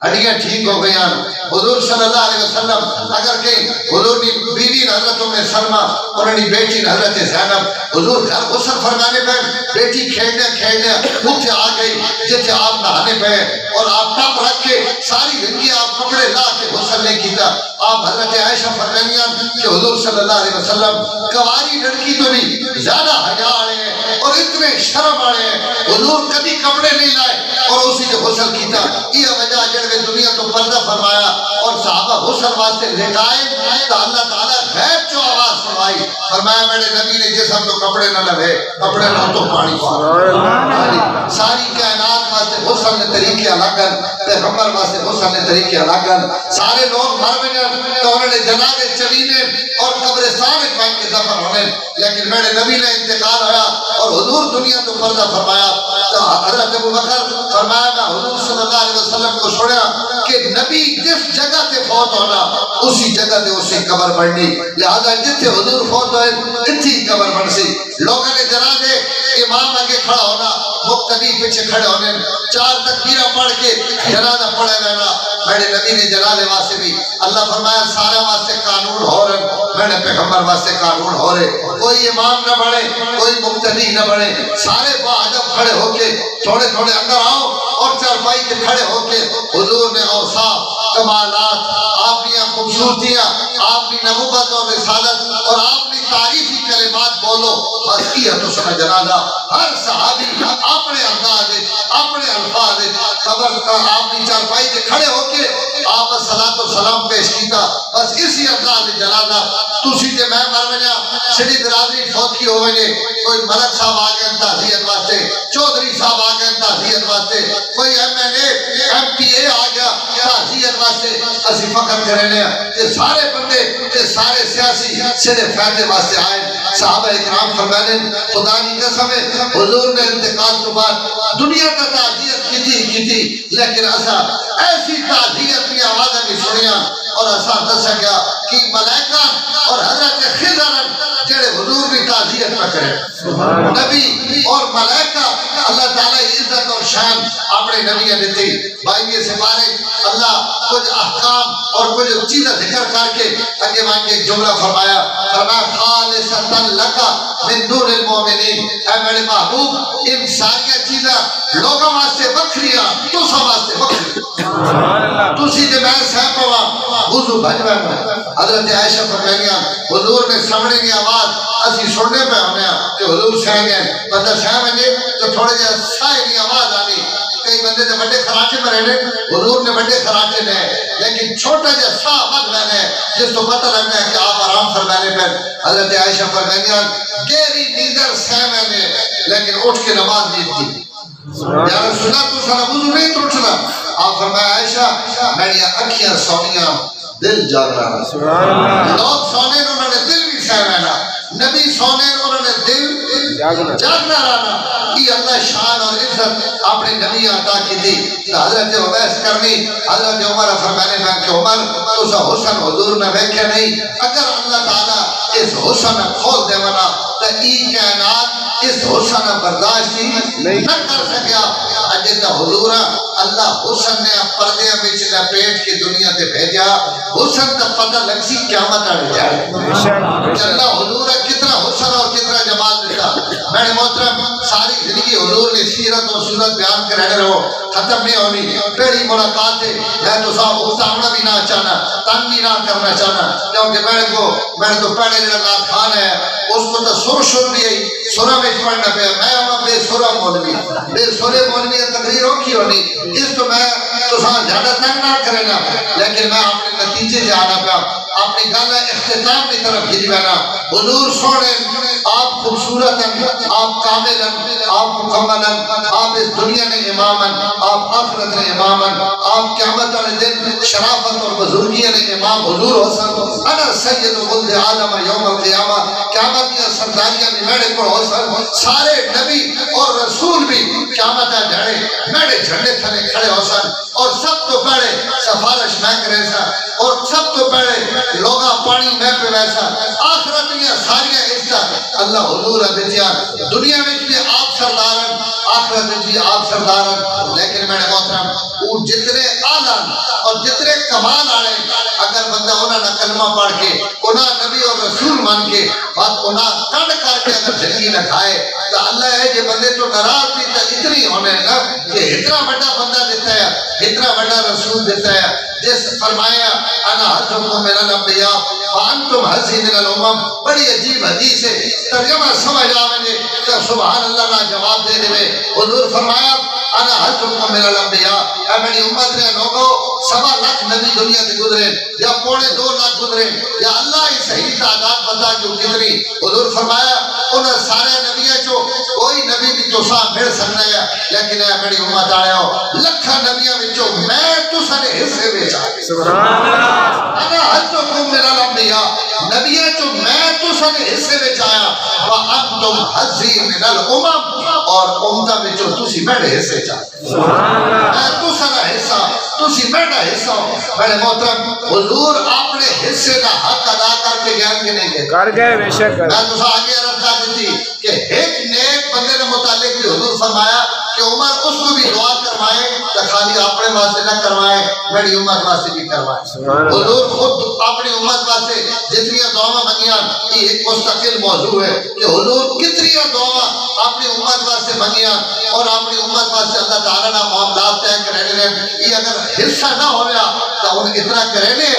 Speaker 1: ہڈیاں ٹھیک ہو گئی حضور صلی اللہ علیہ وسلم اگر کہیں حضور کی بیوی حضرت ام سلمہ اور انہی بیٹی حضرت زینب حضور گھر غسل فرمانے پہ بیٹی کھیلنے مجھے آ گئی جیسے آپ نہانے پہ اور آپ ٹپ رکھ کے ساری زندگی آپ کپڑے لا کے غسل نہیں کیتا آپ حضرت عائشہ فرمانیاں کہ حضور صلی اللہ علیہ وسلم کواری لڑکی تو بھی زیادہ حیا آڑے ہیں اور اتنے شرم آڑے ہیں حضور کبھی کپڑے نہیں لائے اور اسی جو غسل کیتا یہ وجہ جڑوے دنیا تو پردہ فرمایا اور صحابہ غسل واسطے لیٹائے تو اللہ تعالیٰ غیب جو آواز فرمائی فرمایا میرے نبی نے جسم تو کپڑے نہ لگے کپڑے نہ تو پانی پا ساری کائنات واسطے غسل نے طریقے الگ پیغمبر واسطے غسل نے طریقے الگ سارے لوگ مر میں تو انہوں نے جنازے چلینے اور قبرستان ایک بائن کے ظفر ہونے لیکن میرے نبی نے انتقال ہویا اور حضور دنیا تو پردہ فرمایا تو حضرت ابو بکر فرمایا میں حضور صلی اللہ علیہ وسلم کو چھوڑیا کہ نبی جس جگہ تے فوت ہونا اسی جگہ تے اسی قبر بڑھنی لہذا جتے حضور فوت ہوئے اتھی قبر بڑھ سی لوگوں نے جنازے امام آگے کھڑا ہونا مقتدی پیچھے کھڑے ہونے 4 تکبیرہ پڑھ کے جنازہ پڑھے رہنا میرے نبی نے جنازے واسطے بھی اللہ فرمایا سارے واسطے قانون ہو رہے میرے پیغمبر واسطے قانون ہو رہے کوئی امام نہ بڑھے کوئی مقتدی نہ بڑھے سارے باعجب کھڑے ہو کے تھوڑے تھوڑے اندر آؤ اور چارپائی کے کھڑے ہو کے حضور نے اوصاف کمالات آپ کی خوبصورتیاں آپ کی نبوت اور رسالت اور آپ کی تعریفی کلمات بولو بس کی تو سمجھ جنازہ ہر صحابی اپنے انداز اپنے الفاظ قبر کا آپ کی چارپائی کے کھڑے ہو کے آپ صلاۃ و سلام پیش کیتا بس اسی انداز جنازہ تسی تے میں مر وجا سڑی برادری فوت کی ہو وجے کوئی ملک صاحب آ گئے تعزیت واسطے چودھری صاحب آ گئے تعزیت واسطے کوئی M N A M P A آ گیا تعزیت واسطے اسی فخر کرنے کہ سارے بندے کہ سارے سیاسی صرف فائدے واسطے آئے صحابہ اکرام فرمانے خدا کی قسم ہے حضور نے انتقال کے بعد دنیا کا تعزیت کی تھی لیکن ایسا ایسی تعزیت کی آوازیں بھی سنیا اور ایسا دسا گیا کہ ملائکہ اور حضرت خضر جڑے حضور بھی تعزیت نہ کریں نبی اور ملائکہ اللہ تعالیٰ عزت اور شان اپنے نبی دیتے بھائی سے بارے اللہ کچھ احکام اور کچھ چیزیں ذکر کر کے اگے وہاں کے ایک جملہ فرمایا خالصتا لکا من دون المومنین اے میرے محبوب ان ساری چیزیں لوگوں واسطے بکھریاں تو سب واسطے بکھریاں تو سیدھے میں سہم پوا وضو بھجوے میں حضرت عائشہ فرمائیاں حضور نے سامنے کی آواز اسی سننے پہ ہونے کہ حضور سہم گئے پتہ سہم ہے تو تھوڑے جہاں سائے کی آواز آنی کئی بندے نے بڑے خراچے میں رہنے حضور نے بڑے خراچے میں لیکن چھوٹا جہاں سا مد میں جس تو پتہ لگنا ہے کہ آپ آرام فرمانے پر حضرت عائشہ فرمائیاں گہری نیندر سہم ہے لیکن اٹھ کے نماز نہیں تھی یا رسول اللہ تو سارا وضو نہیں تو اٹھنا آپ فرمایا عائشہ میری اکھیاں سونیاں دل جاگ رہا لوگ سونے انہوں نے دل بھی سہم ہے نبی سونے انہوں نے دل جاگنا رہنا یہ اللہ شان اور عزت اپنے نبی عطا کی تھی حضرت عبیس کرنی حضرت عمر فرمانے میں کہ عمر تو سا حسن حضور نے بیکھے نہیں اگر اللہ تعالیٰ اس حسن کھول دے ونا تو ای کائنات اس حسن برداشت نہ کر سکیا اجیتا حضور اللہ حسن نے پردے بچ لپیٹ کی دنیا تے بھیجا حسن تا پتہ لگ سی قیامت آڑ جائے اللہ حضور کتنا حسن اور کتنا جمال دیتا میرے محترم ساری زندگی حضور نے سیرت اور صورت بیان کے رہنے رہو ختم نہیں ہونی پہلی ملاقات ہے میں تو صاحب اتارنا بھی نہ چاہنا تنگ بھی نہ کرنا چاہنا کیونکہ میں تو پہلے جڑا نات خان ہے اس کو تو سر بھی ہے سورہ میں پڑھنا پہ میں ہوں بے سورہ مولوی بے سورہ مولوی تقریر ہوکی ہونی اس تو میں تو صاحب زیادہ تنگ نہ کرنا لیکن میں اپنے نتیجے جانا پہ اپنی گانا اختتام کی طرف گری بنا حضور سونے آپ خوبصورت ہیں آپ کامل ہیں آپ مکمل ہیں آپ اس دنیا نے امام ہیں آپ آخرت نے امام ہیں آپ قیامت والے دن شرافت اور بزرگی نے امام حضور حسن انا سید ولد آدم یوم القیامہ قیامت کی سرداریاں بھی میرے کو حسن سارے نبی اور رسول بھی قیامت جھڑے میرے جھنڈے تھلے کھڑے حسن اور سب تو پہلے سفارش میں کرے سا اور سب تو پہلے لوگا پانی میں پہ ویسا آخرت میں ساریاں حصہ اللہ حضور دیتیاں دنیا میں بھی آپ سردارن آخرت میں بھی آپ سردارن لیکن میں نے محترم وہ جتنے آلان اور جتنے کمال آنے اگر بندہ انہاں نہ کلمہ پڑھ کے انہاں نبی اور رسول مان کے بات انہاں کڑ کر کے اگر زندگی نہ کھائے تو اللہ ہے جو بندے تو ناراض بھی تو اتنی ہونے نا کہ اتنا بڑا بندہ دیتا ہے اتنا بڑا رسول دیتا ہے جس فرمایا انا حضرکم من الانبیاء وانتم حزی من الامم بڑی عجیب حدیث ہے ترجمہ سمجھ آویں کہ سبحان اللہ نہ جواب دے دے حضور فرمایا انا حضرکم من الانبیاء اے میری امت نے لوگوں 1.25 لاکھ نبی دنیا سے گزرے یا 2.25 لاکھ گزرے یا اللہ ہی صحیح تعداد بتا کہ کتنی حضور فرمایا ان سارے نبیوں چو کوئی نبی بھی تو سا مل سکنا ہے لیکن اے میری امت آئے ہو لکھا نبیوں وچوں میں تو سارے حصے میں سبحان اللہ انا حضرکم من الانبیاء نبیوں چو میں تو سارے حصے میں آیا وانتم حزی من الامم اور امتہ میں جو تسی میرے حصے چاہتے میں تو سارا حصہ تسی میرا حصہ میرے محترم حضور اپنے حصے کا حق ادا کر کے گیا کہ نہیں گئے کر گئے بے شک میں تو آگے عرض کرتی تھی کہ ایک نیک بندے نے متعلق بھی حضور فرمایا کہ عمر اس کو بھی دعا کروائے تو خالی اپنے واسطے نہ کروائے میری امت واسطے بھی کروائے حضور خود اپنی امت واسطے جتنی دعا منگیاں یہ ایک مستقل موضوع ہے کہ حضور کتنی دعا اپنی امت واسطے منگیاں اور اپنی امت واسطے اللہ تعالیٰ نہ معاملات طے کرنے لیں یہ اگر حصہ نہ ہو رہا تو ان اتنا کرنے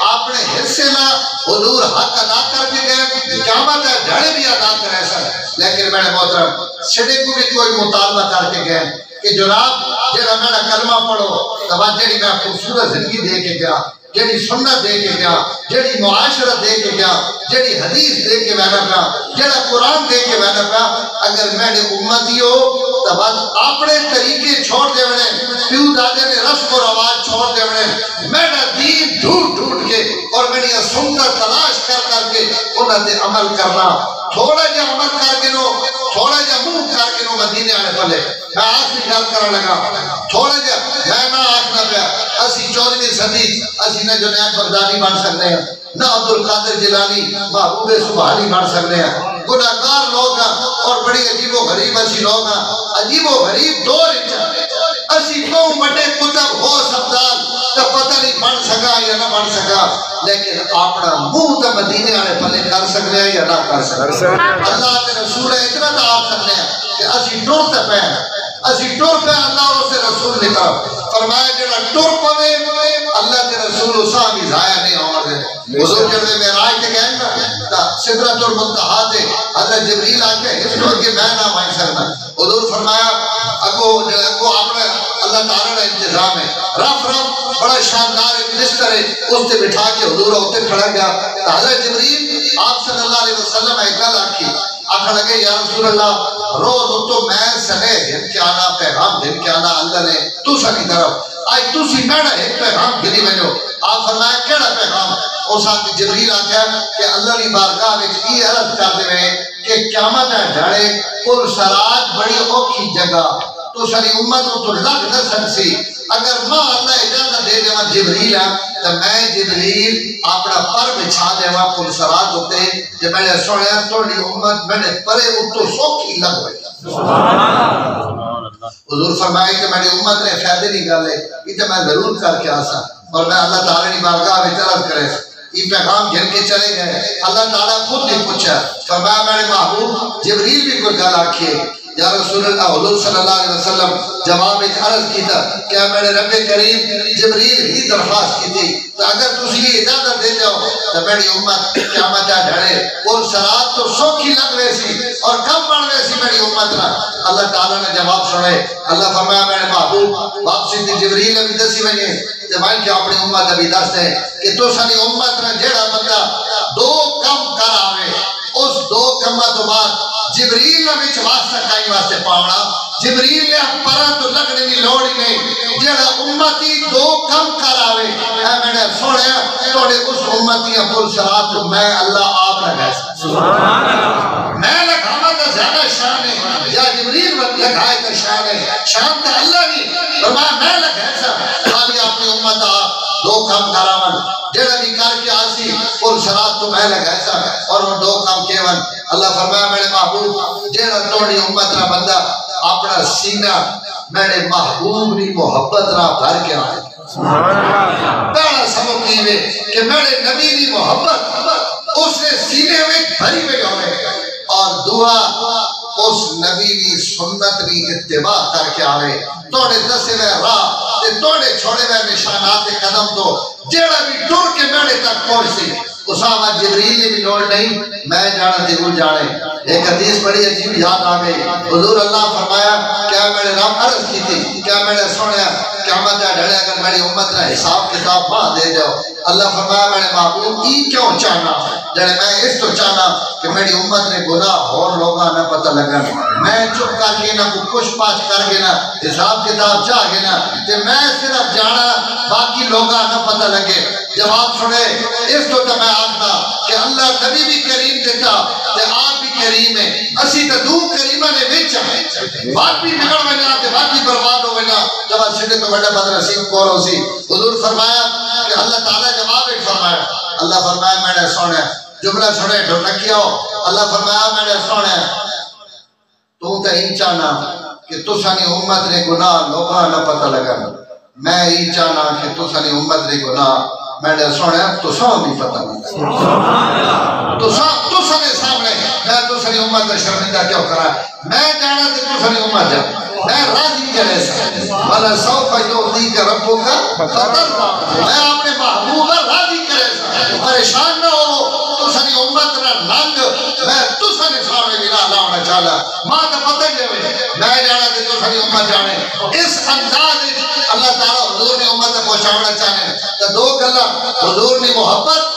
Speaker 1: اپنے حصے نہ حضور حق ادا کر کے گئے قیامت ہے جھڑے بھی ادا کرے سر لیکن میرے محترم چھڑے کو بھی کوئی مطالبہ کر کے گئے کہ جناب جڑا میرا کلمہ پڑھو تو بات جڑی میں خوبصورت زندگی دے کے گیا جیڑی سنت دے کے گیا، جیڑی معاشرت دے کے گیا، جیڑی حدیث دے کے بہنا پیا، جیڑا قرآن دے کے بہنا پیا، اگر میرے امتی ہو تو بس اپنے طریقے چھوڑ دے بنے، پیو دادے نے رسم و رواج چھوڑ دے بنے، میرا دین ڈھونڈ ڈھونڈ کے اور میری سنت تلاش کر کر کے انہوں نے عمل کرنا، تھوڑا جا عمل کر کے نو، تھوڑا جا منہ کر کے نو مدینے آنے پلے۔ میں آخری گل کرنے لگا، تھوڑا جا میں نہ آخنا پیا اسی 14ویں صدی اسی نہ جنید بغدادی بن سکتے ہیں، نہ عبدالقادر جیلانی محبوب سبحانی بن سکتے ہیں، گناہگار لوگ ہیں اور بڑی عجیب و غریب اسی لوگ ہیں، عجیب و غریب دور اسی کو بڑے کتب ہو سبدال تو پتہ نہیں بن سکا یا نہ بن سکا، لیکن اپنا منہ تو مدینے آنے پلے کر سکتے ہیں یا نہ کر سکتے ہیں۔ اللہ کے رسول اتنا تو آپ سکتے ہیں کہ اسی ٹر تے پہ اسی ٹر پہ اللہ اور اسے رسول نے کہا فرمایا جڑا ٹر پوے اللہ کے رسول اسا بھی ضائع نہیں ہو گئے۔ حضور جڑے معراج تے گئے نا سدرۃ المنتہا تے حضرت جبریل آ کے اس کو کہ میں نہ مان سکتا، حضور فرمایا اگو اپنے اللہ تعالیٰ کا انتظام ہے، رف بڑا شاندار ایک بستر ہے اس تے بٹھا کے حضور ہوتے کھڑا گیا، حضرت جبریل آپ صلی اللہ علیہ وسلم ایک گل آکھی آخر لگے یا رسول اللہ روز تو میں سنے دن کے آنا پیغام دن کے آنا اللہ نے تو سا کی طرف آج تو سی میڑا ایک پیغام گری بنو، آپ فرمایا کیڑا پیغام؟ اس آنکہ جبریل آکھا کہ اللہ نے بارگاہ میں یہ عرض کر دے میں کہ قیامت ہے جھڑے پل سرات بڑی اوکھی جگہ تو ساری امت تو لگ نہ سکسی، اگر ماں اللہ اجازت دے دے میں جبریل ہے تو میں جبریل اپنا پر بچھا دے میں پل سرات ہوتے جب میں نے سوڑیا توڑی امت میں نے پرے اتو سوکھی لگ ہوئی۔ حضور فرمائے کہ میری امت نے فیدے نہیں گالے یہ تو میں ضرور کر کے آسا اور میں اللہ تعالیٰ نے بارگاہ میں طلب کرے یہ پیغام گھر کے چلے گئے، اللہ تعالیٰ خود نے پوچھا فرمایا میرے محبوب جبریل بھی کوئی گل آکھیے یا رسول اللہ حضور صلی اللہ علیہ وسلم جواب ایک عرض کی تھا کیا میرے رب کریم جبریل ہی درخواست کی تھی تو اگر تسی یہ اجازت دے جاؤ تو میری امت قیامت ڈھڑے اور سرات تو سوکھی لگ ویسی اور کم بڑھ ویسی میری امت نہ۔ اللہ تعالیٰ نے جواب سنے، اللہ فرمایا میرے محبوب واپسی تھی جبریل ابھی دسی بنے جبائیں کہ اپنی امت ابھی دس دیں کہ تو سنی امت نے جیڑا بندہ دو کم کر آوے اس دو کمہ تو بعد جبریل نے بچ واسطہ کہیں واسطے پاونا، جبریل نے پران تو لگنے کی لوڑ ہی نہیں، جیڑا امتی دو کم کر آوے اے میں نے سوڑیا توڑے اس امتی پل سرات میں اللہ آپ لگائے میں لکھاما کا زیادہ شان ہے یا جبریل لگائے کا شان ہے، شان تا اللہ نہیں فرمایا میں لگائے سا خالی اپنی امت دو کم کراون جیڑا بھی کر کے آسی پل سرات تو میں لگائے سا اور وہ دو کم کیون۔ اللہ فرمایا میرے محبوب جیڑا توڑی امت نہ بندہ اپنا سینہ میرے محبوب نی محبت نہ بھر کے آئے پہلا سبب کیوے کہ میرے نبی نی محبت اس نے سینے میں بھری میں ہوئے اور دعا اس نبی نی سنت نی اتباع کر کے آئے توڑے دسے میں راہ تے توڑے چھوڑے میں نشانات قدم تو جیڑا بھی ٹور کے میرے تک پہنچ اسامہ جبریل نے بھی لوڑ نہیں میں جانا ضرور جانے۔ ایک حدیث بڑی عجیب یاد آ گئی، حضور اللہ فرمایا کیا میں نے رب عرض کی تھی کیا میں نے سنیا قیامت ڈھڑے اگر میری امت نے حساب کتاب ماں دے جاؤ، اللہ فرمایا میرے محبوب ای کیوں چاہنا جڑے میں اس تو چاہنا کہ میری امت نے گناہ اور لوگاں نہ پتہ لگن میں چپ کر کے نہ کچھ پاچ کر کے نہ حساب کتاب چاہ کے نہ کہ میں صرف جانا باقی لوگاں نہ پتہ لگے۔ جواب سنے اس تو میں آتا کہ اللہ نبی بھی کریم دیتا تے آپ بھی کریم ہے اسی تا دو کریمہ نے بیچا بات بھی بگڑ بنا تے بات بھی برباد ہو بنا جب سنے تو بڑا بدر رسیم کو روسی حضور فرمایا کہ اللہ تعالیٰ جواب ایک فرمایا اللہ فرمایا میں نے سونے جملہ سنے ڈھو نکیا ہو اللہ فرمایا میں نے سونے تو تے ہی چاہنا کہ تو سانی امت نے گناہ لوگاں نہ پتہ لگا میں ہی چاہنا کہ تو سانی امت نے گناہ میں نے سوڑیا تو سو نہیں پتہ نہیں تو سنے سامنے میں تو سنی امت کا شرمندہ کیوں کرا میں جانا تھے تو سنی امت جا میں راضی کرے سا والا سوف یعطی کا ربوں کا خطر میں اپنے محبوب راضی کرے سا پریشان نہ ہو تو ساری امت نہ لنگ میں تساں نے سامنے بنا لاؤنا چاہلا ماں کا پتہ ہی ہوئے میں جانا کہ تو ساری امت جانے اس انداز اللہ تعالیٰ حضور نے امت پہنچانا چاہنے تو دو گلا حضور نے محبت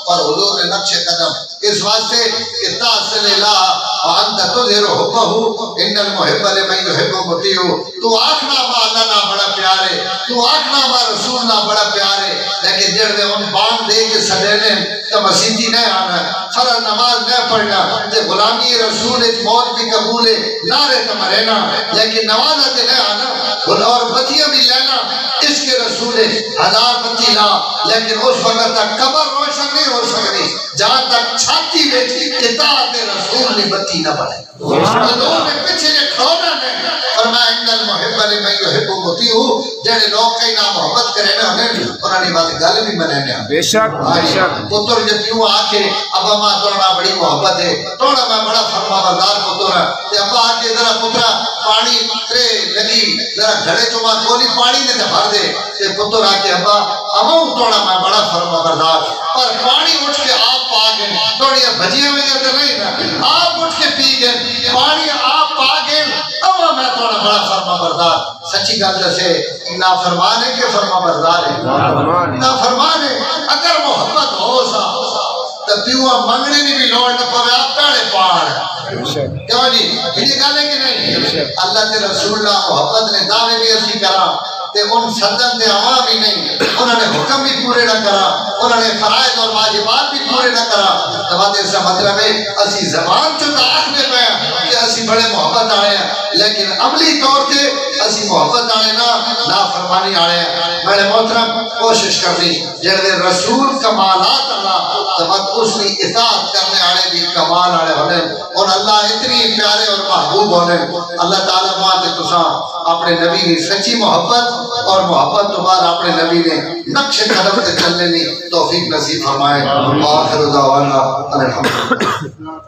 Speaker 1: اور حضور نے نقش قدم اس واسطے کہ تاصل الہ وانت تظہر حبہ ان المحب لمن یحب مطیع تو آکھنا ما اللہ نہ بڑا پیارے تو آکھنا ما رسول نہ بڑا پیارے لیکن جڑ دے ان بان دے کے سڈینے تو مسیحی نہ آنا فرض نماز نہ پڑھنا تے غلامی رسول موت بھی قبول ہے نعرے تو مرنا لیکن نماز تے نہ آنا اور بتیاں بھی لینا اس کے رسول ہزار بتی لا لیکن اس وقت تک قبر روشن نہیں ہو سکتی جہاں تک چھاتی میں اطاعت رسول نے بتی نہ بڑھے حضور نے پیچھے نے کھونا نہیں فرمایا ان المحب لمن یحب مطیع جڑے لوگ کئی نہ محبت کرے نا انہاں نے بات گل بھی مننے بے شک پتر جب یوں آ کے ابا ماں توڑا بڑی محبت ہے توڑا میں بڑا فرما بردار پتر تے ابا آ کے ذرا پترا پانی ترے لگی ذرا گھڑے تو ماں کولی پانی نے تے بھر دے تے پتر آ کے ابا اماؤں توڑا میں بڑا فرما بردار پر پانی اٹھ کے آپ پا گئے توڑی بھجیاں میں تے نہیں نا آپ اٹھ کے پی گئے پانی آپ پا گئے ابا میں توڑا بڑا فرما بردار سچی گل دسے نافرمان ہے کہ فرما بردار ہے نافرمان ہے اگر محبت ہو سا تو پیوہ منگنے نہیں بھی لوڑ نہ پوے آپ پیڑے پاڑ کیوں جی یہ گل ہے کہ نہیں اللہ کے رسول اللہ محبت نے دعوے بھی اسی کرا تے ان صدن دے عوام ہی نہیں انہوں نے حکم بھی پورے نہ کرا انہوں نے فرائض اور واجبات بھی پورے نہ کرا تو بات اس کا مطلب ہے اسی زبان چو تاک میں پہ کہ اسی بڑے محبت آئے ہیں لیکن عملی طور تے اسی محبت آئے نا فرمانی آئے ہیں میں نے محترم کوشش کرنی جردے رسول کمالات اللہ تو بات اس نے اطاعت کرنے آئے بھی کمال آئے ہونے اور اللہ اتنی پیارے اور محبوب ہونے اللہ تعالیٰ ماتے تساں اپنے نبی کی سچی محبت اور محبت تو بعد اپنے نبی نے نقش قدم سے چلنے کی توفیق نصیب فرمائے آخر دعوانا الحمدللہ